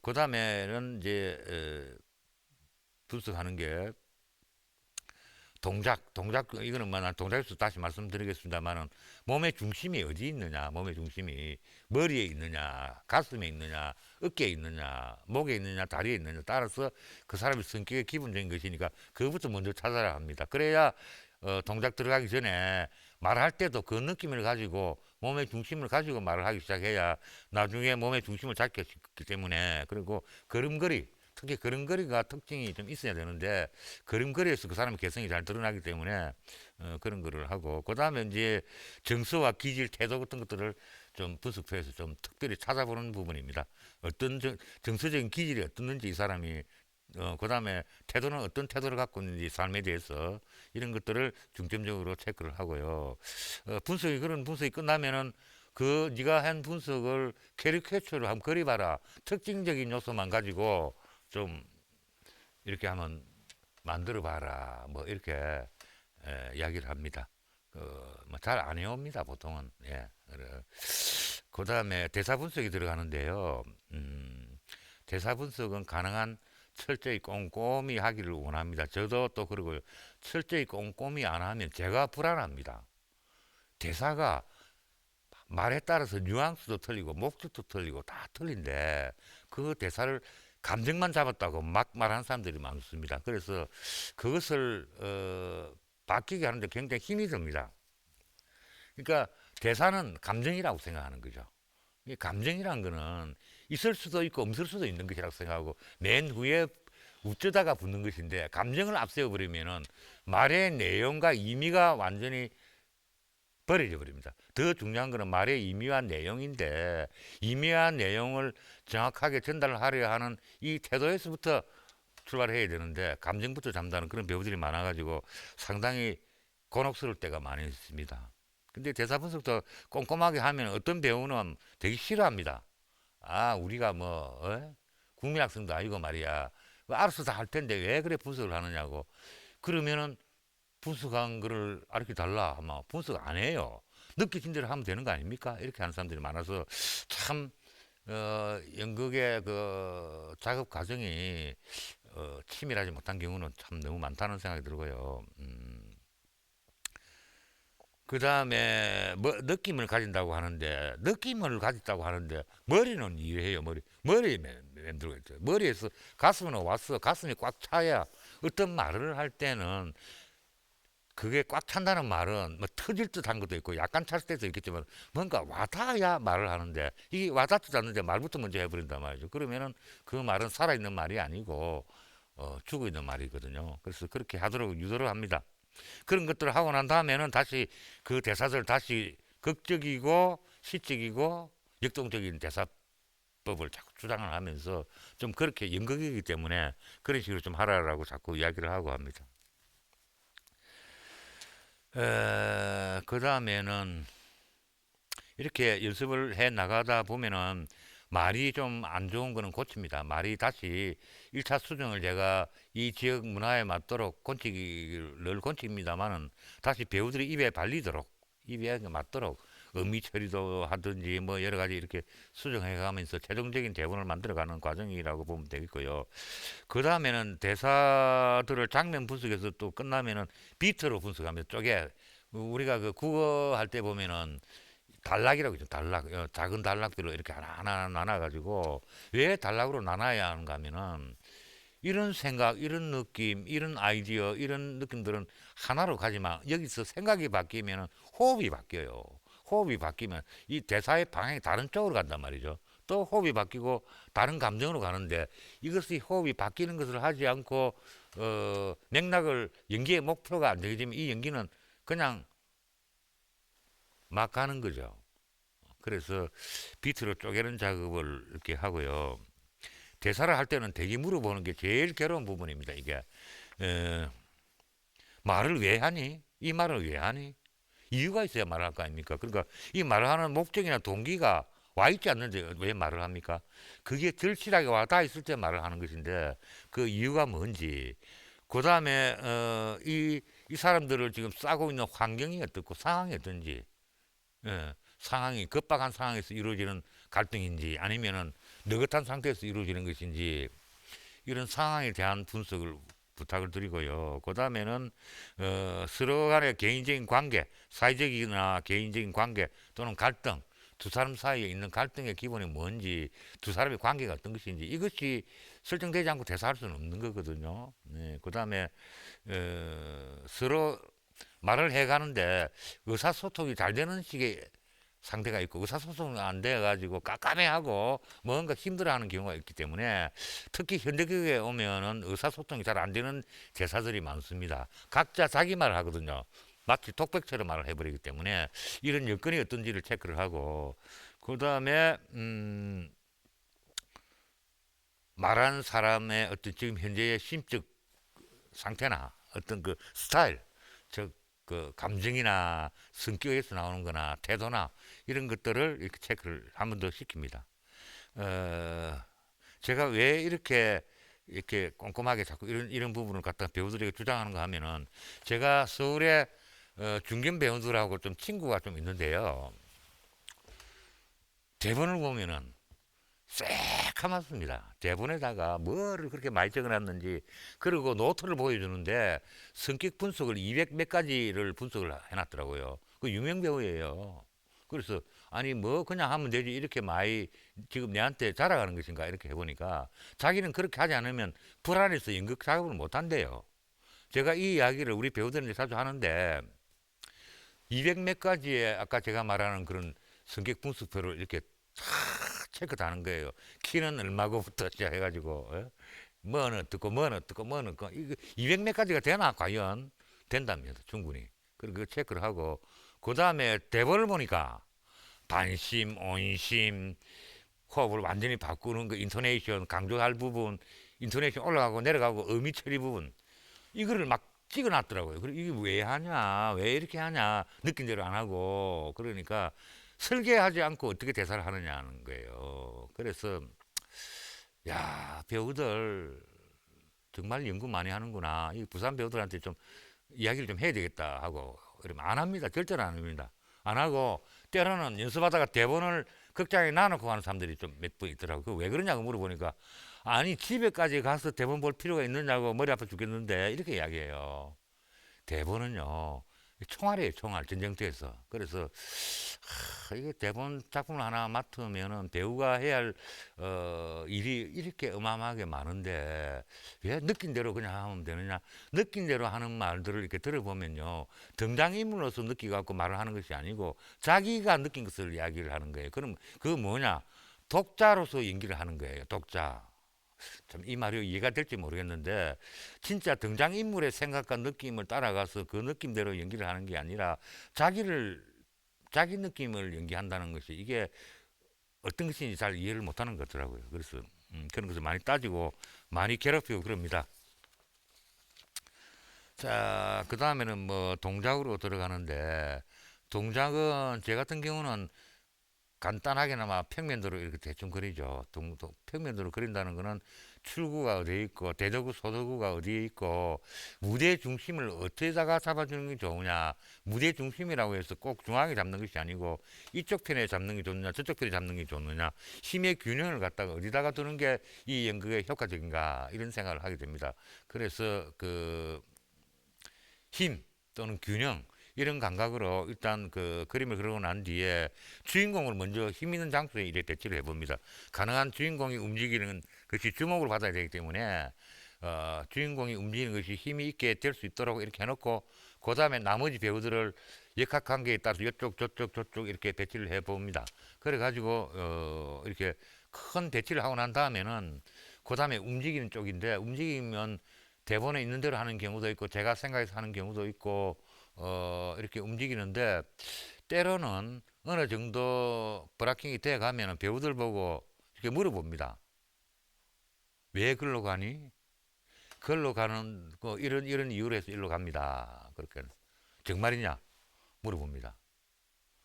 그 다음에는 이제 분석하는 게 동작 이거는 뭐 난 동작에서 다시 말씀드리겠습니다만은 몸의 중심이 어디 있느냐, 몸의 중심이 머리에 있느냐, 가슴에 있느냐, 어깨에 있느냐, 목에 있느냐, 다리에 있느냐 따라서 그 사람의 성격의 기본적인 것이니까 그것부터 먼저 찾아야 합니다. 그래야 동작 들어가기 전에 말할 때도 그 느낌을 가지고 몸의 중심을 가지고 말을 하기 시작해야 나중에 몸의 중심을 잡기 때문에 그리고 걸음걸이 특히 걸음걸이가 특징이 좀 있어야 되는데 걸음걸이에서 그 사람의 개성이 잘 드러나기 때문에 그런 거를 하고 그다음에 이제 정서와 기질, 태도 같은 것들을 좀 분석해서 좀 특별히 찾아보는 부분입니다. 어떤 정서적인 기질이 어떻는지 이 사람이 그다음에 태도는 어떤 태도를 갖고 있는지 삶에 대해서 이런 것들을 중점적으로 체크를 하고요. 그런 분석이 끝나면은 그 네가 한 분석을 캐리케이처로 한번 그려봐라. 특징적인 요소만 가지고 좀 이렇게 한번 만들어봐라. 뭐 이렇게 이야기를 합니다. 뭐잘 안 해옵니다 보통은. 예. 그 다음에 대사 분석이 들어가는데요. 대사 분석은 가능한 철저히 꼼꼼히 하기를 원합니다. 저도 또 그러고요. 철저히 꼼꼼히 안 하면 제가 불안합니다. 대사가 말에 따라서 뉘앙스도 틀리고 목적도 틀리고 다 틀린데 그 대사를 감정만 잡았다고 막 말하는 사람들이 많습니다. 그래서 그것을 바뀌게 하는데 굉장히 힘이 듭니다. 그러니까 대사는 감정이라고 생각하는 거죠. 이 감정이란 거는 있을 수도 있고 없을 수도 있는 것이라고 생각하고 맨 후에 웃자다가 붙는 것인데 감정을 앞세워 버리면은 말의 내용과 의미가 완전히 버려져 버립니다. 더 중요한 거는 말의 의미와 내용인데 의미와 내용을 정확하게 전달하려 하는 이 태도에서부터 출발해야 되는데 감정부터 잠다는 그런 배우들이 많아가지고 상당히 곤혹스러울 때가 많이 있습니다. 근데 대사 분석도 꼼꼼하게 하면 어떤 배우는 되게 싫어합니다. 아, 우리가 뭐 국민학생도 아니고 말이야. 알아서 다 할 텐데 왜 그래 분석을 하느냐고. 그러면은 분석한 거를 알려 달라 하면 분석 안 해요. 느끼신 대로 하면 되는 거 아닙니까? 이렇게 하는 사람들이 많아서 참 연극의 그 작업 과정이 치밀하지 못한 경우는 참 너무 많다는 생각이 들고요. 그 다음에 뭐 느낌을 가진다고 하는데 느낌을 가졌다고 하는데 머리는 이해해요. 머리에 만들고 있죠. 머리에서 가슴으로 와서 가슴이 꽉 차야 어떤 말을 할 때는 그게 꽉 찬다는 말은 뭐 터질 듯한 것도 있고 약간 찰 때도 있겠지만 뭔가 와닿아야 말을 하는데 이게 와닿지도 않는데 말부터 먼저 해버린단 말이죠. 그러면은 그 말은 살아있는 말이 아니고 죽어 있는 말이거든요. 그래서 그렇게 하도록 유도를 합니다. 그런 것들을 하고 난 다음에는 다시 그 대사들 다시 극적이고 시적이고 역동적인 대사법을 자꾸 주장을 하면서 좀 그렇게 연극이기 때문에 그런 식으로 좀 하라라고 자꾸 이야기를 하고 합니다. 그 다음에는 이렇게 연습을 해 나가다 보면은 말이 좀 안 좋은 거는 고칩니다. 말이 다시 1차 수정을 제가 이 지역 문화에 맞도록 늘 곤칩니다만은 다시 배우들이 입에 맞도록 의미 처리도 하든지 뭐 여러 가지 이렇게 수정해 가면서 최종적인 대본을 만들어가는 과정이라고 보면 되겠고요. 그 다음에는 대사들을 장면 분석에서 또 끝나면은 비트로 분석하면서 우리가 그 국어 할 때 보면은 단락이라고 있죠. 작은 단락들로 이렇게 하나하나 나눠가지고 왜 단락으로 나눠야 하는가 하면은 이런 생각, 이런 느낌, 이런 아이디어, 이런 느낌들은 하나로 가지만 여기서 생각이 바뀌면은 호흡이 바뀌어요. 호흡이 바뀌면 이 대사의 방향이 다른 쪽으로 간단 말이죠. 또 호흡이 바뀌고 다른 감정으로 가는데 이것이 호흡이 바뀌는 것을 하지 않고 맥락을 연기의 목표가 안 되게 되면 이 연기는 그냥 막 가는 거죠. 그래서 비트로 쪼개는 작업을 이렇게 하고요. 대사를 할 때는 대기 물어보는 게 제일 괴로운 부분입니다. 이게 말을 왜 하니? 이 말을 왜 하니? 이유가 있어야 말을 할 거 아닙니까? 그러니까 이 말을 하는 목적이나 동기가 와 있지 않는데 왜 말을 합니까? 그게 절실하게 와 닿아 있을 때 말을 하는 것인데 그 이유가 뭔지 그 다음에 이 사람들을 지금 싸고 있는 환경이 어떻고 상황이 어떤지 상황이 급박한 상황에서 이루어지는 갈등인지 아니면은 느긋한 상태에서 이루어지는 것인지 이런 상황에 대한 분석을 부탁을 드리고요. 그 다음에는 서로 간의 개인적인 관계, 사회적이나 개인적인 관계 또는 갈등, 두 사람 사이에 있는 갈등의 기본이 뭔지, 두 사람의 관계가 어떤 것인지 이것이 설정되지 않고 대사할 수는 없는 거거든요. 네, 그 다음에 서로 말을 해가는데 의사소통이 잘 되는 식의 상대가 있고 의사소통이 안 돼가지고 깜깜해하고 뭔가 힘들어하는 경우가 있기 때문에 특히 현대극에 오면은 의사소통이 잘 안 되는 대사들이 많습니다. 각자 자기 말을 하거든요. 마치 독백처럼 말을 해버리기 때문에 이런 여건이 어떤지를 체크를 하고 그 다음에 말하는 사람의 어떤 지금 현재의 심적 상태나 어떤 그 스타일, 즉 그 감정이나 성격에서 나오는 거나 태도나 이런 것들을 이렇게 체크를 한 번 더 시킵니다. 제가 왜 이렇게 꼼꼼하게 자꾸 이런 부분을 갖다 배우들에게 주장하는가 하면은 제가 서울에 중견 배우들하고 좀 친구가 좀 있는데요. 대본을 보면은 새카맣습니다. 대본에다가 뭐를 그렇게 많이 적어놨는지 그리고 노트를 보여주는데 성격 분석을 200 몇 가지를 분석을 해놨더라고요. 그 유명 배우예요. 그래서 아니 뭐 그냥 하면 되지 이렇게 많이 지금 내한테 자랑하는 것인가 이렇게 해보니까 자기는 그렇게 하지 않으면 불안해서 연극 작업을 못 한대요. 제가 이 이야기를 우리 배우들한테 자주 하는데 200 몇 가지의 아까 제가 말하는 그런 성격 분석표를 이렇게 다 체크 다 하는 거예요. 키는 얼마고부터 시작해가지고 뭐는 어떻고 뭐는 어떻고 뭐는 어떻고 이거 200 몇 가지가 되나 과연 된답니다. 충분히. 그리고 그 체크를 하고 그 다음에 대본을 보니까 반심, 온심, 호흡을 완전히 바꾸는 그 인토네이션 강조할 부분, 인토네이션 올라가고 내려가고 의미 처리 부분 이거를 막 찍어놨더라고요. 그리고 이게 왜 하냐, 왜 이렇게 하냐, 느낀 대로 안 하고 그러니까 설계하지 않고 어떻게 대사를 하느냐는 거예요. 그래서 야 배우들 정말 연구 많이 하는구나. 이 부산 배우들한테 좀 이야기를 좀 해야 되겠다 하고 그러면 안 합니다. 절대로 안 합니다. 안 하고 때로는 연습하다가 대본을 극장에 놔놓고 가는 사람들이 좀 몇 분 있더라고요. 그왜 그러냐고 물어보니까 아니 집에까지 가서 대본 볼 필요가 있느냐고 머리 아파 죽겠는데 이렇게 이야기해요. 대본은요 총알이에요. 총알 전쟁터에서. 그래서 이게 대본 작품을 하나 맡으면은 배우가 해야 할 일이 이렇게 어마어마하게 많은데 왜 느낀 대로 그냥 하면 되느냐. 느낀 대로 하는 말들을 이렇게 들어보면요 등장인물로서 느끼갖고 말을 하는 것이 아니고 자기가 느낀 것을 이야기를 하는 거예요. 그럼 그 뭐냐 독자로서 연기를 하는 거예요. 독자. 참 이 말이 이해가 될지 모르겠는데 진짜 등장인물의 생각과 느낌을 따라가서 그 느낌대로 연기를 하는 게 아니라 자기 느낌을 연기한다는 것이 이게 어떤 것인지 잘 이해를 못하는 것 같더라고요. 그래서 그런 것을 많이 따지고 많이 괴롭히고 그럽니다. 자, 그 다음에는 뭐 동작으로 들어가는데 동작은 제 같은 경우는 간단하게나마 평면도로 이렇게 대충 그리죠. 평면도로 그린다는 거는 출구가 어디에 있고 대도구 소도구가 어디에 있고 무대 중심을 어디다가 잡아주는 게 좋으냐. 무대 중심이라고 해서 꼭 중앙에 잡는 것이 아니고 이쪽 편에 잡는 게 좋느냐 저쪽 편에 잡는 게 좋느냐 힘의 균형을 갖다가 어디다가 두는 게 이 연극에 효과적인가 이런 생각을 하게 됩니다. 그래서 그 힘 또는 균형 이런 감각으로 일단 그 그림을 그리고 난 뒤에 주인공을 먼저 힘 있는 장소에 이래 배치를 해봅니다. 가능한 주인공이 움직이는 것이 주목을 받아야 되기 때문에 주인공이 움직이는 것이 힘이 있게 될 수 있도록 이렇게 해놓고 그 다음에 나머지 배우들을 역학관계에 따라서 이쪽 저쪽 저쪽 이렇게 배치를 해봅니다. 그래가지고 이렇게 큰 배치를 하고 난 다음에는 그 다음에 움직이는 쪽인데 움직이면 대본에 있는 대로 하는 경우도 있고 제가 생각해서 하는 경우도 있고 이렇게 움직이는데 때로는 어느 정도 브라킹이 돼 가면은 배우들 보고 이렇게 물어봅니다. 왜 글로 가니? 글로 가는 거 이런 이유로 해서 일로 갑니다. 그렇게 정말이냐? 물어봅니다.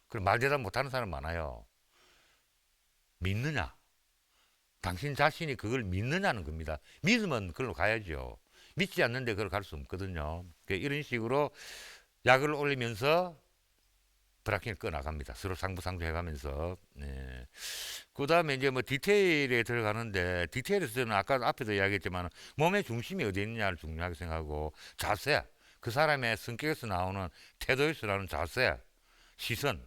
그럼 말 대답 못하는 사람 많아요. 믿느냐? 당신 자신이 그걸 믿느냐는 겁니다. 믿으면 그걸로 가야죠. 믿지 않는데 그걸 갈 수 없거든요. 이런 식으로 약을 올리면서 브라킹을 꺼 나갑니다. 서로 상부상조해가면서. 네. 그 다음에 이제 뭐 디테일에 들어가는데 디테일에서는 아까 앞에도 이야기했지만 몸의 중심이 어디 있느냐를 중요하게 생각하고 자세, 그 사람의 성격에서 나오는 태도에서 나오는 자세, 시선,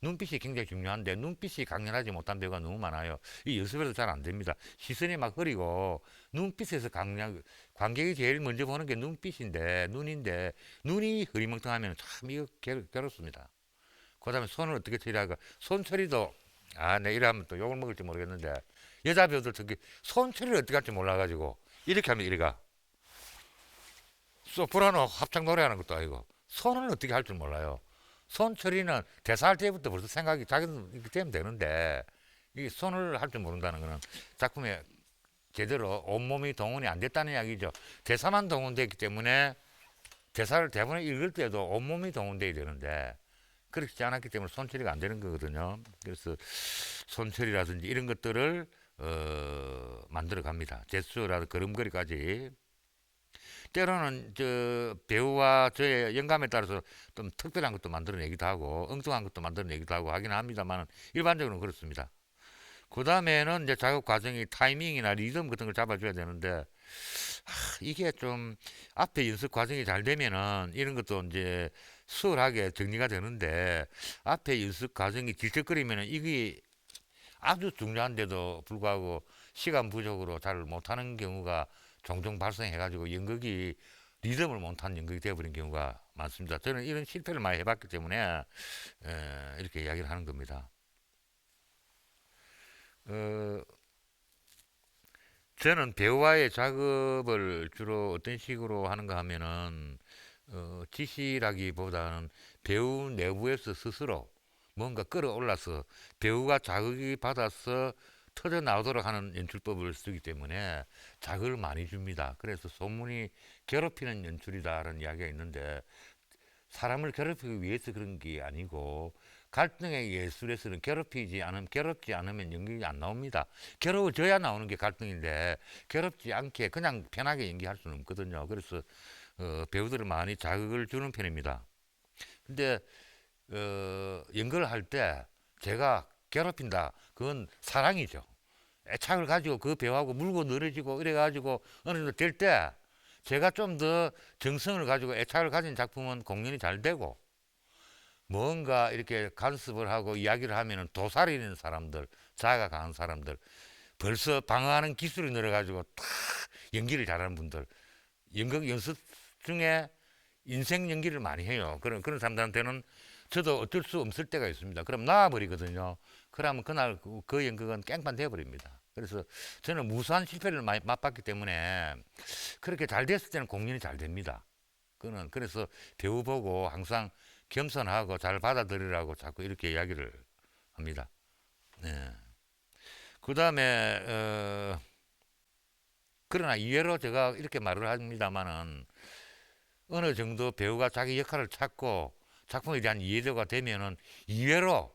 눈빛이 굉장히 중요한데 눈빛이 강렬하지 못한 배우가 너무 많아요. 이 연습에도 잘 안 됩니다. 시선이 막 흐리고 눈빛에서 관객이 제일 먼저 보는 게 눈빛인데 눈인데 눈이 흐리멍텅하면 참 이거 괴롭습니다. 그다음에 손을 어떻게 처리할까? 손 처리도 내 이러면 또 욕을 먹을지 모르겠는데 여자 배우들 특히 손 처리를 어떻게 할지 몰라가지고 이렇게 하면 이래가 소프라노 합창 노래하는 것도 아니고 손을 어떻게 할 줄 몰라요. 손 처리는 대사할 때부터 벌써 생각이 자기는 이렇게 되면 되는데 이 손을 할 줄 모른다는 거는 작품에 제대로 온몸이 동원이 안 됐다는 이야기죠. 대사만 동원됐기 때문에 대사를 대본에 읽을 때도 온몸이 동원돼야 되는데 그렇지 않았기 때문에 손처리가 안 되는 거거든요. 그래서 손처리라든지 이런 것들을 만들어 갑니다. 제스처라든지 걸음걸이까지. 때로는 저 배우와 저의 영감에 따라서 좀 특별한 것도 만들어내기도 하고 엉뚱한 것도 만들어내기도 하고 하긴 합니다만 일반적으로는 그렇습니다. 그 다음에는 이제 작업 과정이 타이밍이나 리듬 같은 걸 잡아줘야 되는데 이게 좀 앞에 연습 과정이 잘 되면은 이런 것도 이제 수월하게 정리가 되는데 앞에 연습 과정이 질척거리면은 이게 아주 중요한데도 불구하고 시간 부족으로 잘 못하는 경우가 종종 발생해가지고 연극이 리듬을 못한 연극이 되어버린 경우가 많습니다. 저는 이런 실패를 많이 해봤기 때문에 이렇게 이야기를 하는 겁니다. 어, 저는 배우와의 작업을 주로 어떤 식으로 하는가 하면은 지시라기보다는 배우 내부에서 스스로 뭔가 끌어올라서 배우가 자극이 받아서 터져 나오도록 하는 연출법을 쓰기 때문에 자극을 많이 줍니다. 그래서 소문이 괴롭히는 연출이다라는 이야기가 있는데 사람을 괴롭히기 위해서 그런 게 아니고 갈등의 예술에서는 괴롭지 않으면 연기가 안 나옵니다. 괴로워져야 나오는 게 갈등인데 괴롭지 않게 그냥 편하게 연기할 수는 없거든요. 그래서 배우들을 많이 자극을 주는 편입니다. 근데 연극을 할 때 제가 괴롭힌다. 그건 사랑이죠. 애착을 가지고 그 배우하고 물고 늘어지고 이래가지고 어느 정도 될 때 제가 좀 더 정성을 가지고 애착을 가진 작품은 공연이 잘 되고 뭔가 이렇게 간섭을 하고 이야기를 하면은 도살이는 사람들, 자아가 강한 사람들, 벌써 방어하는 기술이 늘어가지고 탁 연기를 잘하는 분들, 연극 연습 중에 인생 연기를 많이 해요. 그런 사람들한테는 저도 어쩔 수 없을 때가 있습니다. 그럼 나와버리거든요. 그러면 그날 그 연극은 깽판 되어버립니다. 그래서 저는 무수한 실패를 많이 맛봤기 때문에 그렇게 잘 됐을 때는 공연이 잘 됩니다. 그래서 배우 보고 항상 겸손하고 잘 받아들이라고 자꾸 이렇게 이야기를 합니다. 네. 그 다음에 그러나 이외로 제가 이렇게 말을 합니다만은 어느 정도 배우가 자기 역할을 찾고 작품에 대한 이해도가 되면은 이외로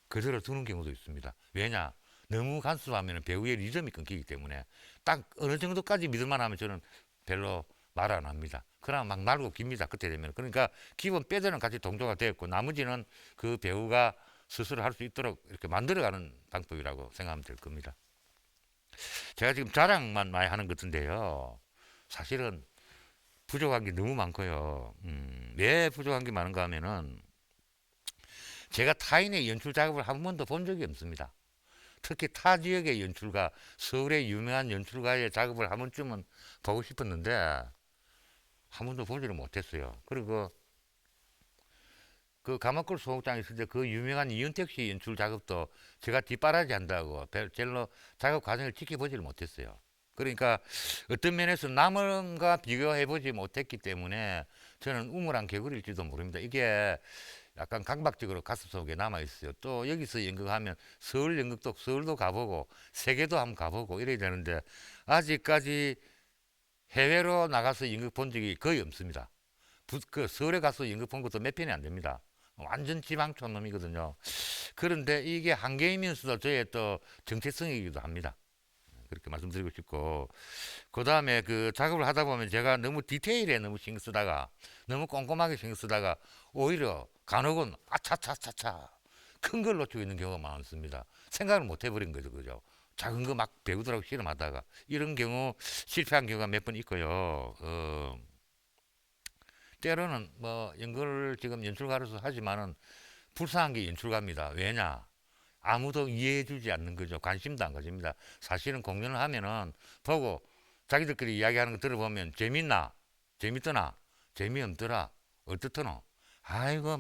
그대로 두는 경우도 있습니다. 왜냐? 너무 간섭하면 배우의 리듬이 끊기기 때문에 딱 어느 정도까지 믿을만 하면 저는 별로 말 안 합니다. 그러나 막 날고 깁니다. 그때 되면. 그러니까 기본 빼드는 같이 동조가 되었고 나머지는 그 배우가 스스로 할 수 있도록 이렇게 만들어가는 방법이라고 생각하면 될 겁니다. 제가 지금 자랑만 많이 하는 것 같은데요. 사실은 부족한 게 너무 많고요. 왜 부족한 게 많은가 하면은 제가 타인의 연출 작업을 한 번도 본 적이 없습니다. 특히 타 지역의 연출가, 서울의 유명한 연출가의 작업을 한 번쯤은 보고 싶었는데 한 번도 보지를 못했어요. 그리고 그 가마골 소극장 있을 때 그 유명한 이윤택 씨 연출 작업도 제가 뒷바라지 한다고 별로 작업 과정을 지켜보지를 못했어요. 그러니까 어떤 면에서 남과 비교해보지 못했기 때문에 저는 우물한 개구리일지도 모릅니다. 이게 약간 강박적으로 가슴 속에 남아있어요. 또 여기서 연극하면 서울도 가보고 세계도 한번 가보고 이래야 되는데 아직까지 해외로 나가서 연극 본 적이 거의 없습니다. 그 서울에 가서 연극 본 것도 몇 편이 안 됩니다. 완전 지방촌 놈이거든요. 그런데 이게 한계이면서도 저의 또 정체성이기도 합니다. 그렇게 말씀드리고 싶고 그 다음에 그 작업을 하다 보면 제가 너무 디테일에 너무 신경 쓰다가 너무 꼼꼼하게 신경 쓰다가 오히려 간혹은 아차차차차 큰 걸 놓치고 있는 경우가 많습니다. 생각을 못 해버린 거죠. 그죠? 작은 거 막 배우들하고 실험하다가 이런 경우 실패한 경우가 몇 번 있고요. 때로는 뭐 연극을 지금 연출가로서 하지만은 불쌍한 게 연출가입니다. 왜냐? 아무도 이해해주지 않는 거죠. 관심도 안 가집니다. 사실은 공연을 하면은 보고 자기들끼리 이야기하는 거 들어보면 재밌나? 재밌더나? 재미없더라? 어떻더노? 아이고,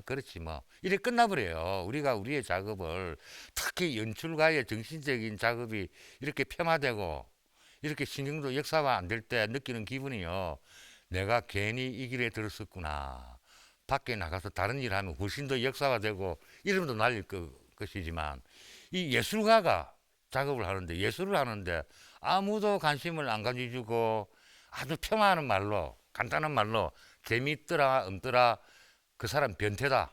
그렇지, 뭐. 이래 끝나버려요. 우리가 우리의 작업을, 특히 연출가의 정신적인 작업이 이렇게 폄하되고, 이렇게 신경도 역사화 안 될 때 느끼는 기분이요. 내가 괜히 이 길에 들었었구나. 밖에 나가서 다른 일 하면 훨씬 더 역사화되고, 이름도 날릴 것이지만, 이 예술가가 작업을 하는데, 예술을 하는데, 아무도 관심을 안 가져주고, 아주 폄하하는 말로, 간단한 말로, 재미있더라, 없더라, 그 사람 변태다,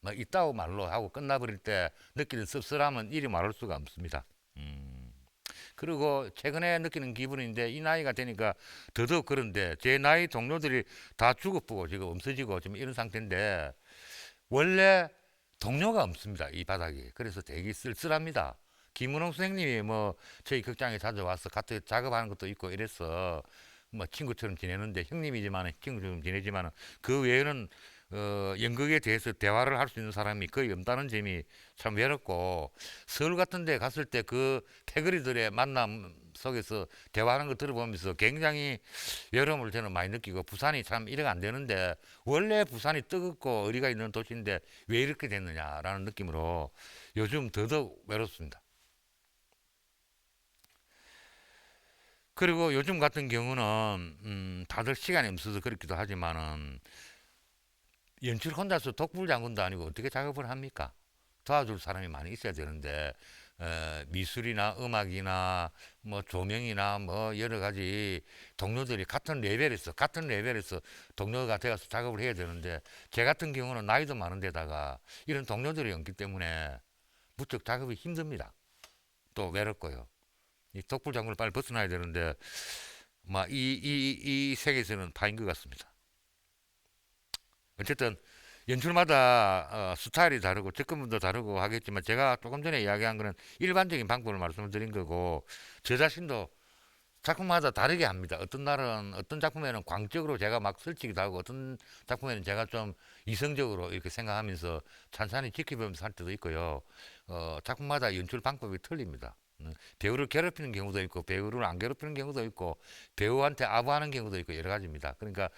뭐 있다고 말로 하고 끝나버릴 때 느끼는 씁쓸함은 이리 말할 수가 없습니다. 그리고 최근에 느끼는 기분인데 이 나이가 되니까 더더욱 그런데 제 나이 동료들이 다 죽어보고 지금 없어지고 지금 이런 상태인데 원래 동료가 없습니다. 이 바닥이. 그래서 되게 쓸쓸합니다. 김은홍 선생님이 뭐 저희 극장에 자주 와서 같이 작업하는 것도 있고 이래서 뭐 친구처럼 지내는데 형님이지만 친구처럼 지내지만 그 외에는 연극에 대해서 대화를 할 수 있는 사람이 거의 없다는 점이 참 외롭고 서울 같은 데 갔을 때 그 패거리들의 만남 속에서 대화하는 거 들어보면서 굉장히 외로움을 저는 많이 느끼고 부산이 참 이래가 안 되는데 원래 부산이 뜨겁고 의리가 있는 도시인데 왜 이렇게 됐느냐라는 느낌으로 요즘 더더욱 외롭습니다. 그리고 요즘 같은 경우는 다들 시간이 없어서 그렇기도 하지만은 연출 혼자서 독불장군도 아니고 어떻게 작업을 합니까? 도와줄 사람이 많이 있어야 되는데 미술이나 음악이나 뭐 조명이나 뭐 여러 가지 동료들이 같은 레벨에서 동료가 되어서 작업을 해야 되는데 제 같은 경우는 나이도 많은데다가 이런 동료들이 없기 때문에 무척 작업이 힘듭니다. 또 외롭고요. 이 독불장군을 빨리 벗어나야 되는데 이 세계에서는 파인 것 같습니다. 어쨌든 연출마다 스타일이 다르고 접근도 다르고 하겠지만 제가 조금 전에 이야기한 거는 일반적인 방법을 말씀을 드린 거고 저 자신도 작품마다 다르게 합니다. 어떤 날은 어떤 작품에는 광적으로 제가 막 설치기도 하고 어떤 작품에는 제가 좀 이성적으로 이렇게 생각하면서 찬찬히 지켜보면서 할 때도 있고요. 작품마다 연출 방법이 틀립니다. 배우를 괴롭히는 경우도 있고 배우를 안 괴롭히는 경우도 있고 배우한테 아부하는 경우도 있고 여러 가지입니다. 그러니까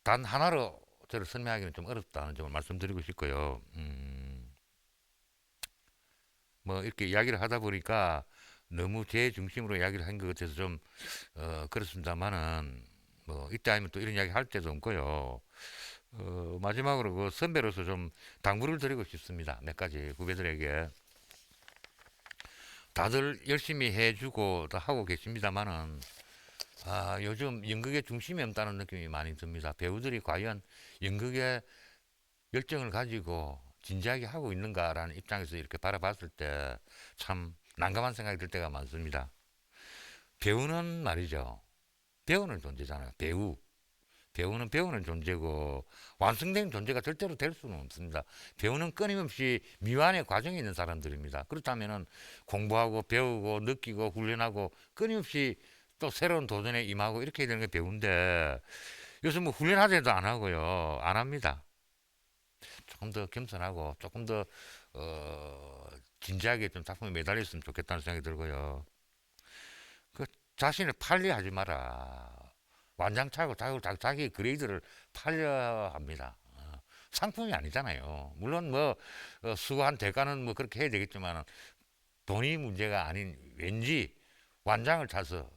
단 하나로 저를 설명하기는 좀 어렵다는 점을 말씀드리고 싶고요. 뭐 이렇게 이야기를 하다 보니까 너무 제 중심으로 이야기를 한 것 같아서 좀 그렇습니다만은 뭐 이때 아니면 또 이런 이야기 할 때도 없고요. 마지막으로 그 선배로서 좀 당부를 드리고 싶습니다. 몇 가지 후배들에게 다들 열심히 해주고 다 하고 계십니다만은 요즘 연극의 중심이 없다는 느낌이 많이 듭니다. 배우들이 과연 연극의 열정을 가지고 진지하게 하고 있는가라는 입장에서 이렇게 바라봤을 때 참 난감한 생각이 들 때가 많습니다. 배우는 말이죠. 배우는 존재잖아요. 배우는 배우는 존재고 완성된 존재가 절대로 될 수는 없습니다. 배우는 끊임없이 미완의 과정에 있는 사람들입니다. 그렇다면은 공부하고 배우고 느끼고 훈련하고 끊임없이 또 새로운 도전에 임하고 이렇게 되는 게 배우인데 요즘 뭐 훈련하지도 안 하고요. 안 합니다. 조금 더 겸손하고 조금 더 진지하게 좀 작품에 매달렸으면 좋겠다는 생각이 들고요. 그 자신을 팔려하지 마라. 완장차고 자기 그레이드를 팔려 합니다. 상품이 아니잖아요. 물론 뭐 수고한 대가는 뭐 그렇게 해야 되겠지만 돈이 문제가 아닌 왠지 완장을 차서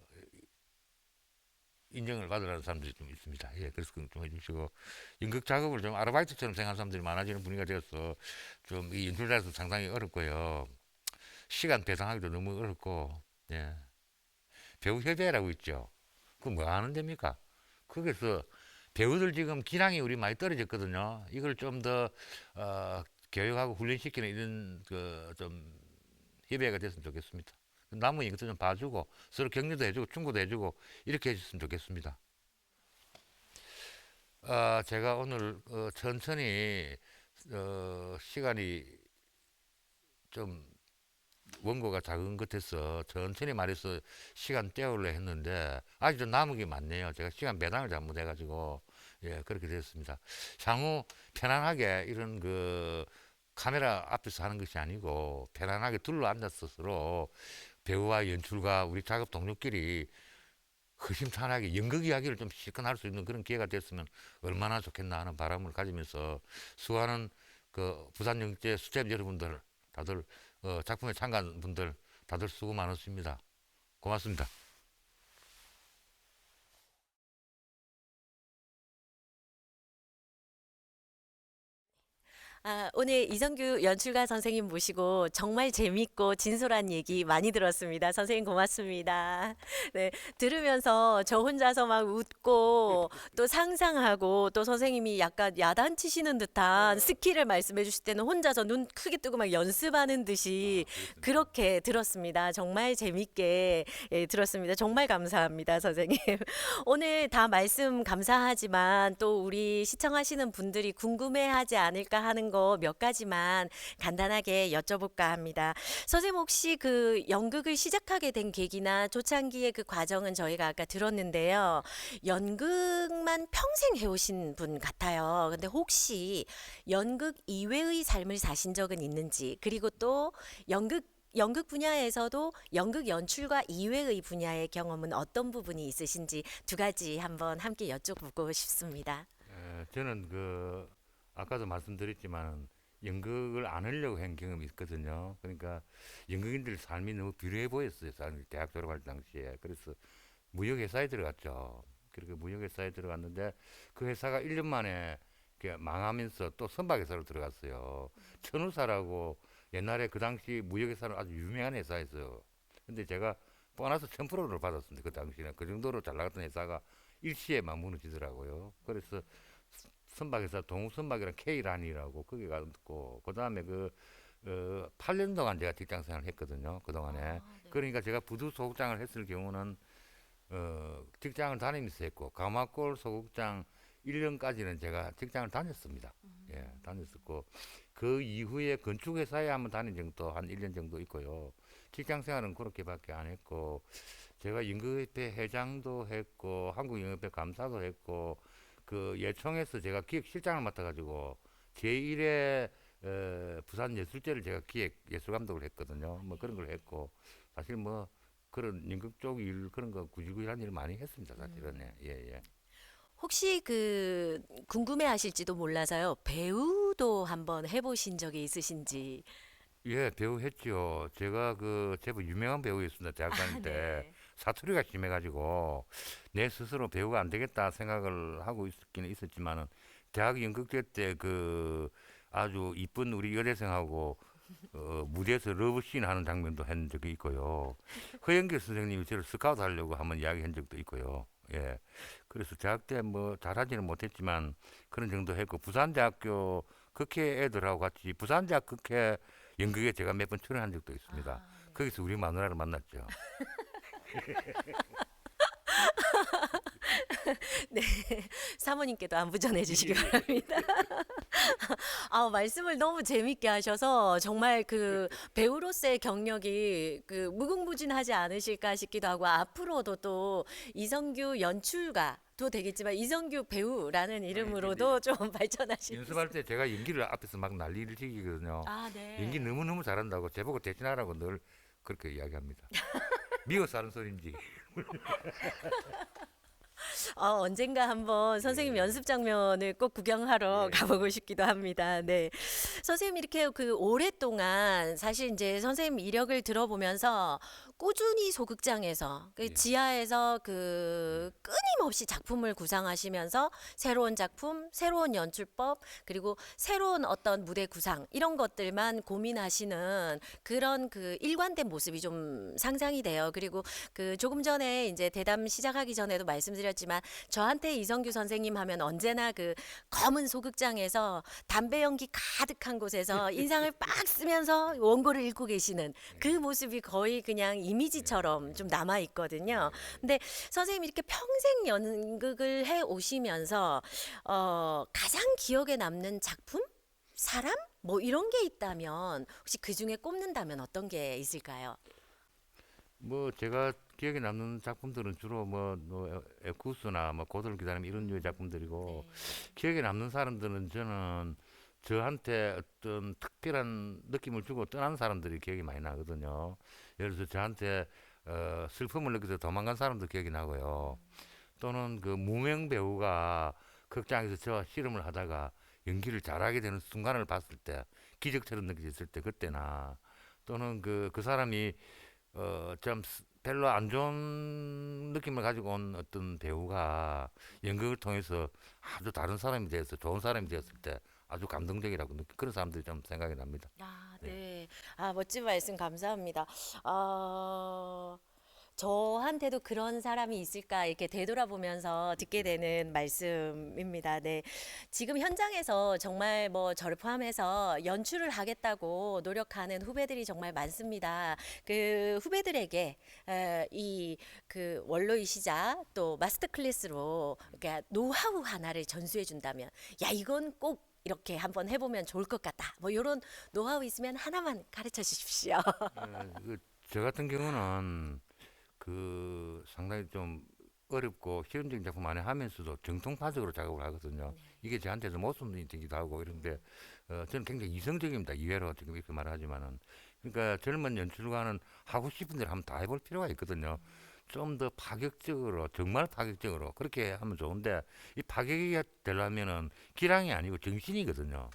인정을 받으라는 사람들이 좀 있습니다. 예, 그래서 좀 해주시고 연극 작업을 좀 아르바이트처럼 생각하는 사람들이 많아지는 분위기가 되어서 좀 이 연출자도 상당히 어렵고요. 시간 배상하기도 너무 어렵고 예. 배우 협회라고 있죠. 그거 뭐 하는 데입니까? 거기서 배우들 지금 기량이 우리 많이 떨어졌거든요. 이걸 좀 더 교육하고 훈련시키는 이런 그 좀 협의회가 됐으면 좋겠습니다. 남은 이것도 좀 봐주고 서로 격려도 해주고 충고도 해주고 이렇게 해줬으면 좋겠습니다. 제가 오늘 천천히 시간이 좀 원고가 작은 것 같아서 천천히 말해서 시간 때우려 했는데 아직도 남은 게 많네요. 제가 시간 배당을 잘못해가지고 예 그렇게 됐습니다. 향후 편안하게 이런 그 카메라 앞에서 하는 것이 아니고 편안하게 둘러 앉아서 서로 배우와 연출가 우리 작업 동료끼리 허심탄회하게 연극 이야기를 좀 실컷 할 수 있는 그런 기회가 됐으면 얼마나 좋겠나 하는 바람을 가지면서 수고하는 그 부산 영재 수제자 여러분들 다들 작품에 참가한 분들 다들 수고 많으십니다. 고맙습니다. 오늘 이성규 연출가 선생님 모시고 정말 재밌고 진솔한 얘기 많이 들었습니다. 선생님 고맙습니다. 네, 들으면서 저 혼자서 막 웃고 또 상상하고 또 선생님이 약간 야단치시는 듯한 스킬을 말씀해 주실 때는 혼자서 눈 크게 뜨고 막 연습하는 듯이 그렇게 들었습니다. 정말 재밌게 들었습니다. 정말 감사합니다, 선생님. 오늘 다 말씀 감사하지만 또 우리 시청하시는 분들이 궁금해하지 않을까 하는 거 몇 가지만 간단하게 여쭤볼까 합니다. 선생님 혹시 그 연극을 시작하게 된 계기나 초창기의 그 과정은 저희가 아까 들었는데요. 연극만 평생 해오신 분 같아요. 근데 혹시 연극 이외의 삶을 사신 적은 있는지, 그리고 또 연극 분야에서도 연극 연출과 이외의 분야의 경험은 어떤 부분이 있으신지 두 가지 한번 함께 여쭤보고 싶습니다. 저는 그 아까도 말씀드렸지만 연극을 안 하려고 한 경험이 있거든요. 그러니까 연극인들 삶이 너무 비루해 보였어요. 사람들이 대학 졸업할 당시에. 그래서 무역회사에 들어갔죠. 그리고 무역회사에 들어갔는데 그 회사가 1년 만에 이렇게 망하면서 또 선박회사로 들어갔어요. 천우사라고 옛날에 그 당시 무역회사는 아주 유명한 회사였어요. 근데 제가 보너스 1000%를 받았습니다. 그 당시에는. 그 정도로 잘 나갔던 회사가 일시에 막 무너지더라고요. 그래서 선박회사 동욱선박이랑 K란이라고 거기 갔고 그 다음에 8년 동안 제가 직장 생활을 했거든요. 그동안에. 그러니까 제가 부두 소극장을 했을 경우는 직장을 다니면서 했고 가마골 소극장 1년까지는 제가 직장을 다녔습니다. 예, 다녔었고 그 이후에 건축회사에 한번 다닌 정도 한 1년 정도 있고요. 직장 생활은 그렇게밖에 안 했고 제가 연극협회 회장도 했고 한국연극협회 감사도 했고 그 예총에서 제가 기획실장을 맡아가지고 제1회 부산 예술제를 제가 기획 예술 감독을 했거든요. 뭐 그런 걸 했고 사실 뭐 그런 연극 쪽 일 그런 거 구질구질한 일을 많이 했습니다. 사실은 예. 혹시 그 궁금해하실지도 몰라서요. 배우도 한번 해보신 적이 있으신지. 예, 배우 했죠. 제가 그 제법 유명한 배우였습니다. 대학 다닐 때 네. 사투리가 심해가지고 내 스스로 배우가 안 되겠다 생각을 하고 있었기는 있었지만은 대학 연극제 때 그 아주 이쁜 우리 여대생하고 무대에서 러브씬 하는 장면도 한 적이 있고요. 허영길 선생님이 저를 스카우트 하려고 한번 이야기한 적도 있고요. 예. 그래서 대학 때 뭐 잘하지는 못했지만 그런 정도 했고 부산대학교 극회 애들하고 같이 부산대학 극회 연극에 제가 몇 번 출연한 적도 있습니다. 거기서 우리 마누라를 만났죠. 네, 사모님께도 안부 전해주시기 바랍니다. 말씀을 너무 재밌게 하셔서 정말 그 배우로서의 경력이 그 무궁무진하지 않으실까 싶기도 하고 앞으로도 또 이성규 연출가도 되겠지만 이성규 배우라는 이름으로도 좀 발전하실 수 연습할 때 제가 연기를 앞에서 막 난리를 치거든요. 연기 네. 너무너무 잘한다고 제보고 대신하라고 늘 그렇게 이야기합니다. 미워서 하는 소리인지. 언젠가 한번 선생님 연습 장면을 꼭 구경하러 예. 가보고 싶기도 합니다. 네. 선생님 이렇게 그 오랫동안 사실 이제 선생님 이력을 들어보면서 꾸준히 소극장에서 그 예. 지하에서 그 끊임없이 작품을 구상하시면서 새로운 작품, 새로운 연출법, 그리고 새로운 어떤 무대 구상 이런 것들만 고민하시는 그런 그 일관된 모습이 좀 상상이 돼요. 그리고 그 조금 전에 이제 대담 시작하기 전에도 말씀드렸지만 저한테 이성규 선생님 하면 언제나 그 검은 소극장에서 담배 연기 가득한 곳에서 인상을 빡 쓰면서 원고를 읽고 계시는 그 모습이 거의 그냥 이미지처럼 좀 남아 있거든요. 근데 선생님 이렇게 평생 연극을 해 오시면서 가장 기억에 남는 작품, 사람 뭐 이런 게 있다면 혹시 그 중에 꼽는다면 어떤 게 있을까요? 뭐 제가 기억에 남는 작품들은 주로 뭐 에쿠스나 뭐 고도를 기다리는 이런 류의 작품들이고 기억에 남는 사람들은 저는 저한테 어떤 특별한 느낌을 주고 떠난 사람들이 기억이 많이 나거든요. 예를 들어서 저한테 슬픔을 느껴서 도망간 사람도 기억이 나고요. 또는 그 무명 배우가 극장에서 저와 씨름을 하다가 연기를 잘하게 되는 순간을 봤을 때 기적처럼 느껴졌을 때 그때나 또는 그 사람이 좀 별로 안 좋은 느낌을 가지고 온 어떤 배우가 연극을 통해서 아주 다른 사람이 되어서 좋은 사람이 되었을 때 아주 감동적이라고 느끼 그런 사람들이 좀 생각이 납니다. 아, 네. 네. 아, 멋진 말씀 감사합니다. 어, 저한테도 그런 사람이 있을까 이렇게 되돌아보면서 듣게 되는 말씀입니다. 네. 지금 현장에서 정말 뭐 저를 포함해서 연출을 하겠다고 노력하는 후배들이 정말 많습니다. 그 후배들에게 이 그 원로이시자 또 마스터 클래스로 그러니까 노하우 하나를 전수해 준다면 야, 이건 꼭 이렇게 한번 해보면 좋을 것 같다. 뭐 이런 노하우 있으면 하나만 가르쳐 주십시오. 저 같은 경우는 그 상당히 좀 어렵고 실험적인 작품 많이 하면서도 정통파적으로 작업을 하거든요. 이게 저한테도 모순이 되기도 하고 이런데 저는 굉장히 이성적입니다. 이외로 지금 이렇게 말하지만은 그러니까 젊은 연출가는 하고 싶은 대로 한번 다 해볼 필요가 있거든요. 좀 더 파격적으로 정말 파격적으로 그렇게 하면 좋은데 이 파격이 되려면은 기량이 아니고 정신이거든요.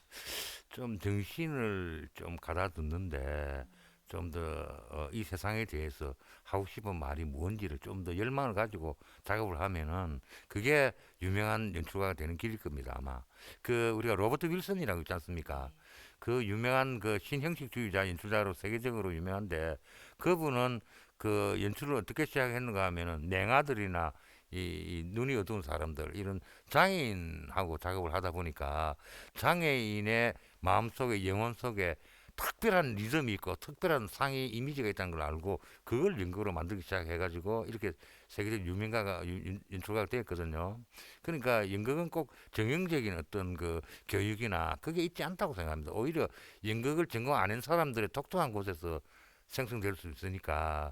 좀 정신을 좀 가다듬는데 좀 더 이 세상에 대해서 하고 싶은 말이 뭔지를 좀 더 열망을 가지고 작업을 하면은 그게 유명한 연출가가 되는 길일 겁니다, 아마. 그 우리가 로버트 윌슨이라고 있지 않습니까? 그 유명한 그 신형식주의자 연출자로 세계적으로 유명한데 그분은 그 연출을 어떻게 시작했는가 하면은 냉아들이나 이 눈이 어두운 사람들 이런 장애인하고 작업을 하다 보니까 장애인의 마음속에 영혼 속에 특별한 리듬이 있고 특별한 상의 이미지가 있다는 걸 알고 그걸 연극으로 만들기 시작해가지고 이렇게 세계적 유명가가 연출가가 되었거든요. 그러니까 연극은 꼭 정형적인 어떤 그 교육이나 그게 있지 않다고 생각합니다. 오히려 연극을 전공 안 한 사람들의 독특한 곳에서 생성될 수 있으니까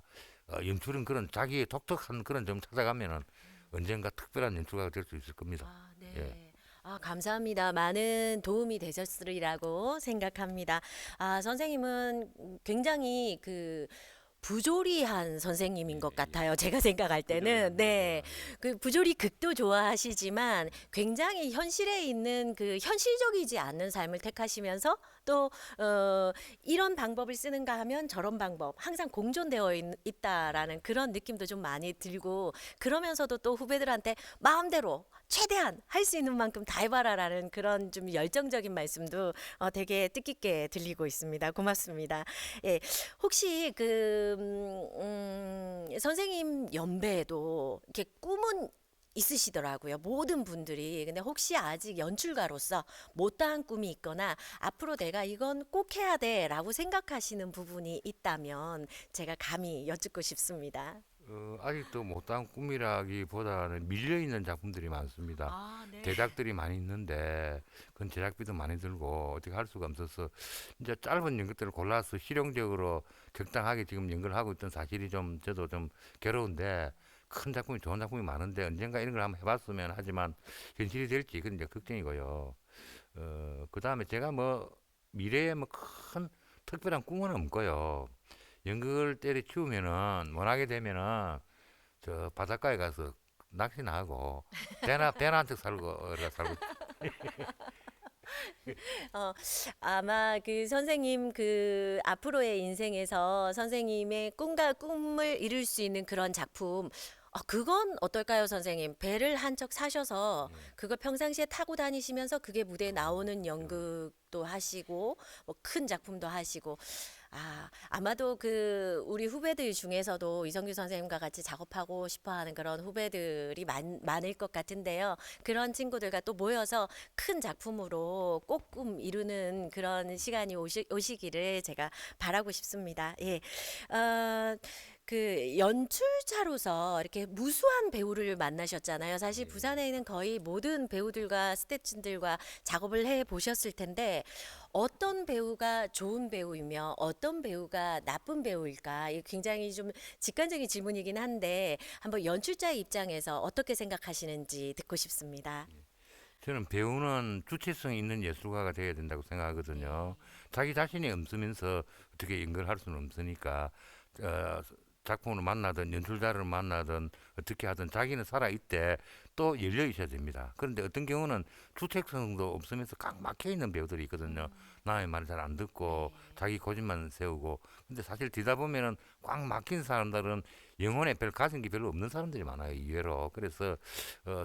연출은 그런 자기의 독특한 그런 점 찾아가면은 언젠가 특별한 연출가가 될 수 있을 겁니다. 아, 예. 네. 아, 감사합니다. 많은 도움이 되셨으리라고 생각합니다. 아, 선생님은 굉장히 그 부조리한 선생님인 것 예, 예. 같아요. 제가 생각할 때는. 부조리합니다, 네. 제가. 예. 그 부조리 극도 좋아하시지만 굉장히 현실에 있는 그 현실적이지 않는 삶을 택하시면서 또 이런 방법을 쓰는가 하면 저런 방법 항상 공존되어 있다라는 그런 느낌도 좀 많이 들고 그러면서도 또 후배들한테 마음대로 최대한 할 수 있는 만큼 다 해봐라라는 그런 좀 열정적인 말씀도 되게 뜻깊게 들리고 있습니다. 고맙습니다. 예, 혹시 그 선생님 연배에도 이렇게 꿈은 있으시더라고요. 모든 분들이. 근데 혹시 아직 연출가로서 못다한 꿈이 있거나 앞으로 내가 이건 꼭 해야 돼라고 생각하시는 부분이 있다면 제가 감히 여쭙고 싶습니다. 아직도 못다한 꿈이라기보다는 밀려 있는 작품들이 많습니다. 아, 네. 대작들이 많이 있는데 그건 제작비도 많이 들고 어떻게 할 수가 없어서 이제 짧은 연극들을 골라서 실용적으로 적당하게 지금 연극을 하고 있던 사실이 좀 저도 좀 괴로운데 큰 작품이 좋은 작품이 많은데 언젠가 이런 걸 한번 해봤으면 하지만 현실이 될지 그건 이제 걱정이고요. 그다음에 제가 뭐 미래에 뭐 큰 특별한 꿈은 없고요. 연극을 때려치우면은 원하게 되면은 저 바닷가에 가서 낚시나 하고 배나 한 척 살고 이래 살고 어, 아마 그 선생님 그 앞으로의 인생에서 선생님의 꿈과 꿈을 이룰 수 있는 그런 작품 그건 어떨까요, 선생님? 배를 한 척 사셔서 예. 그거 평상시에 타고 다니시면서 그게 무대에 나오는 그렇죠. 연극도 하시고 뭐 큰 작품도 하시고 아마도 그 우리 후배들 중에서도 이성규 선생님과 같이 작업하고 싶어 하는 그런 후배들이 많을 것 같은데요. 그런 친구들과 또 모여서 큰 작품으로 꼭 꿈 이루는 그런 시간이 오시기를 제가 바라고 싶습니다. 예. 어, 그 연출자로서 이렇게 무수한 배우를 만나셨잖아요. 사실 예. 부산에 있는 거의 모든 배우들과 스태프진들과 작업을 해 보셨을 텐데 어떤 배우가 좋은 배우이며 어떤 배우가 나쁜 배우일까? 이게 굉장히 좀 직관적인 질문이긴 한데 한번 연출자의 입장에서 어떻게 생각하시는지 듣고 싶습니다. 저는 배우는 주체성 있는 예술가가 되어야 된다고 생각하거든요. 자기 자신이 없으면서 어떻게 연구를 할 수는 없으니까 어, 작품을 만나든 연출자를 만나든 어떻게 하든 자기는 살아있대 또 열려 있어야 됩니다. 그런데 어떤 경우는 주체성도 없으면서 꽉 막혀 있는 배우들이 있거든요. 남의 말을 잘 안 듣고 네. 자기 고집만 세우고. 근데 사실 뒤다 보면은 꽉 막힌 사람들은 영혼에 별 가진 게 별로 없는 사람들이 많아요. 의외로. 그래서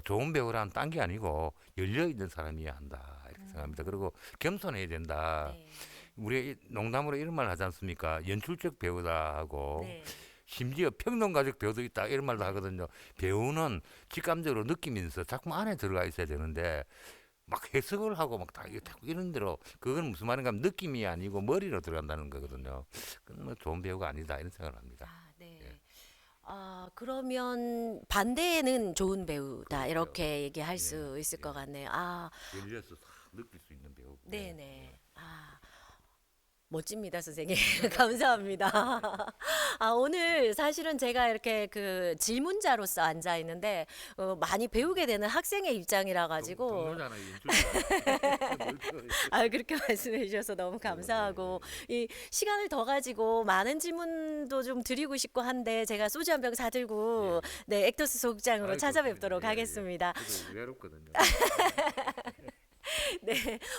좋은 배우란 딴 게 아니고 열려 있는 사람이어야 한다 이렇게 생각합니다. 그리고 겸손해야 된다. 네. 우리 농담으로 이런 말 하지 않습니까? 연출적 배우다 하고 네. 심지어 평론가적 배우도 있다 이런 말도 하거든요. 배우는 직감적으로 느끼면서 작품 안에 들어가 있어야 되는데 막 해석을 하고 막 다 이런 대로 그건 무슨 말인가 하면 느낌이 아니고 머리로 들어간다는 거거든요. 그건 뭐 좋은 배우가 아니다 이런 생각을 합니다. 아, 예. 네. 아, 그러면 반대는 좋은 배우다 그렇죠. 이렇게 얘기할 예, 수 있을 예. 것 같네요. 아, 열려서 싹 느낄 수 있는 배우. 예, 네네. 아, 멋집니다, 선생님. 감사합니다. 아, 오늘 사실은 제가 이렇게 그 질문자로서 앉아 있는데 많이 배우게 되는 학생의 입장이라 가지고 동료잖아요, 연출자. 아, 그렇게 말씀해 주셔서 너무 감사하고 이 시간을 더 가지고 많은 질문도 좀 드리고 싶고 한데 제가 소주 한 병 사들고 네, 액터스 소극장으로 찾아뵙도록 하겠습니다. 저도 외롭거든요. 네,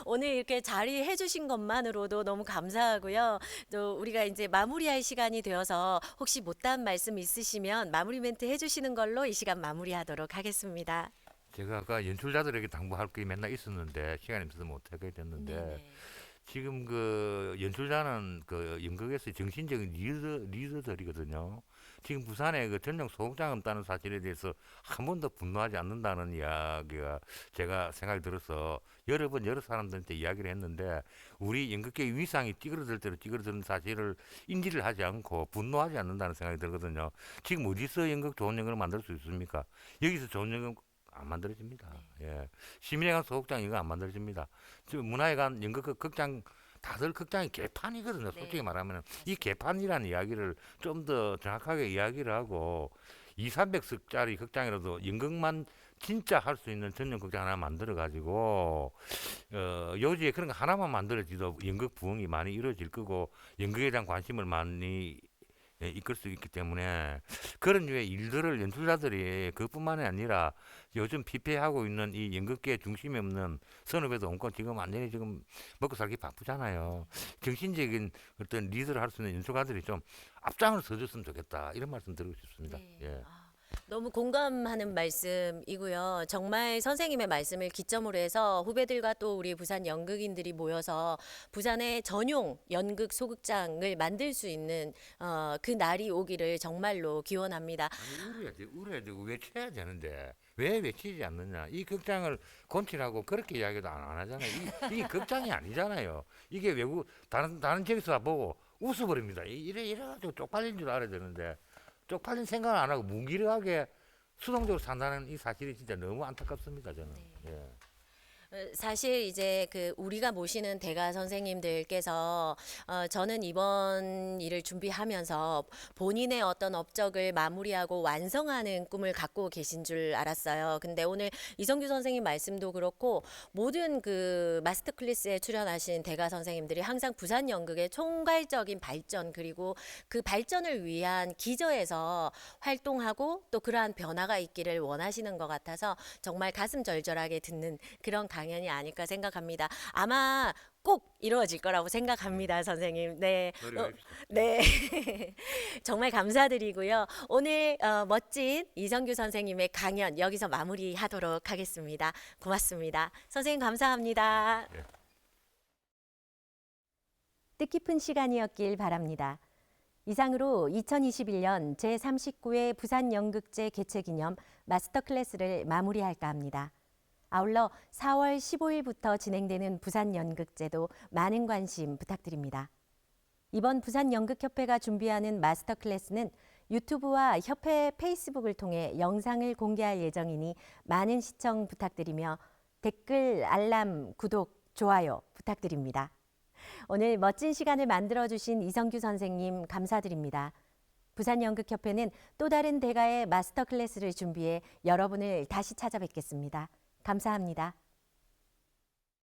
오늘 이렇게 자리해 주신 것만으로도 너무 감사하고요. 또 우리가 이제 마무리할 시간이 되어서 혹시 못다한 말씀 있으시면 마무리 멘트 해 주시는 걸로 이 시간 마무리하도록 하겠습니다. 제가 아까 연출자들에게 당부할 게 맨날 있었는데 시간이 없어서 못하게 됐는데 네네. 지금 그 연출자는 그 연극에서 정신적인 리더들이거든요. 지금 부산에 그 전용 소극장 없다는 사실에 대해서 한 번도 분노하지 않는다는 이야기가 제가 생각이 들어서 여러 번 여러 사람들한테 이야기를 했는데 우리 연극계 위상이 찌그러들 대로 찌그러드는 사실을 인지를 하지 않고 분노하지 않는다는 생각이 들거든요. 지금 어디서 연극 좋은 연극을 만들 수 있습니까? 여기서 좋은 연극 안 만들어집니다. 예. 시민회관 소극장 이거 안 만들어집니다. 지금 문화회관 연극 극장 다들 극장이 개판이거든요. 솔직히 네. 말하면 이 개판이라는 이야기를 좀 더 정확하게 이야기를 하고 2, 300석짜리 극장이라도 연극만 진짜 할 수 있는 전용 극장 하나 만들어 가지고 요지에 그런 거 하나만 만들어지도 연극 부흥이 많이 이루어질 거고 연극에 대한 관심을 많이 이끌 수 있기 때문에 그런 류의 일들을 연출자들이 그뿐만이 아니라 요즘 피폐하고 있는 이 연극계 중심에 없는 선후배도 얹고 지금 완전히 지금 먹고 살기 바쁘잖아요. 정신적인 어떤 리드를 할 수 있는 연출가들이 좀 앞장을 서줬으면 좋겠다 이런 말씀 드리고 싶습니다. 네. 예. 아, 너무 공감하는 말씀이고요. 정말 선생님의 말씀을 기점으로 해서 후배들과 또 우리 부산 연극인들이 모여서 부산의 전용 연극 소극장을 만들 수 있는 그 날이 오기를 정말로 기원합니다. 아니 울어야 되고 외쳐야 되는데 왜 외치지 않느냐? 이 극장을 건축하고 그렇게 이야기도 안 하잖아요. 이게 극장이 아니잖아요. 이게 외국 다른 지역에서 보고 웃어버립니다. 이래가지고 쪽팔린 줄 알아야 되는데 쪽팔린 생각을 안 하고 무기력하게 수동적으로 산다는 이 사실이 진짜 너무 안타깝습니다. 저는. 예. 사실 이제 그 우리가 모시는 대가 선생님들께서 저는 이번 일을 준비하면서 본인의 어떤 업적을 마무리하고 완성하는 꿈을 갖고 계신 줄 알았어요. 근데 오늘 이성규 선생님 말씀도 그렇고 모든 그 마스터 클래스에 출연하신 대가 선생님들이 항상 부산 연극의 총괄적인 발전 그리고 그 발전을 위한 기저에서 활동하고 또 그러한 변화가 있기를 원하시는 것 같아서 정말 가슴 절절하게 듣는 그런 강연이 아닐까 생각합니다. 아마 꼭 이루어질 거라고 생각합니다, 선생님. 네. 노력합시다. 네. 정말 감사드리고요. 오늘 멋진 이성규 선생님의 강연 여기서 마무리하도록 하겠습니다. 고맙습니다. 선생님 감사합니다. 예. 뜻깊은 시간이었길 바랍니다. 이상으로 2021년 제39회 부산연극제 개최 기념 마스터 클래스를 마무리할까 합니다. 아울러 4월 15일부터 진행되는 부산연극제도 많은 관심 부탁드립니다. 이번 부산연극협회가 준비하는 마스터 클래스는 유튜브와 협회 페이스북을 통해 영상을 공개할 예정이니 많은 시청 부탁드리며 댓글, 알람, 구독, 좋아요 부탁드립니다. 오늘 멋진 시간을 만들어주신 이성규 선생님 감사드립니다. 부산연극협회는 또 다른 대가의 마스터 클래스를 준비해 여러분을 다시 찾아뵙겠습니다. 감사합니다.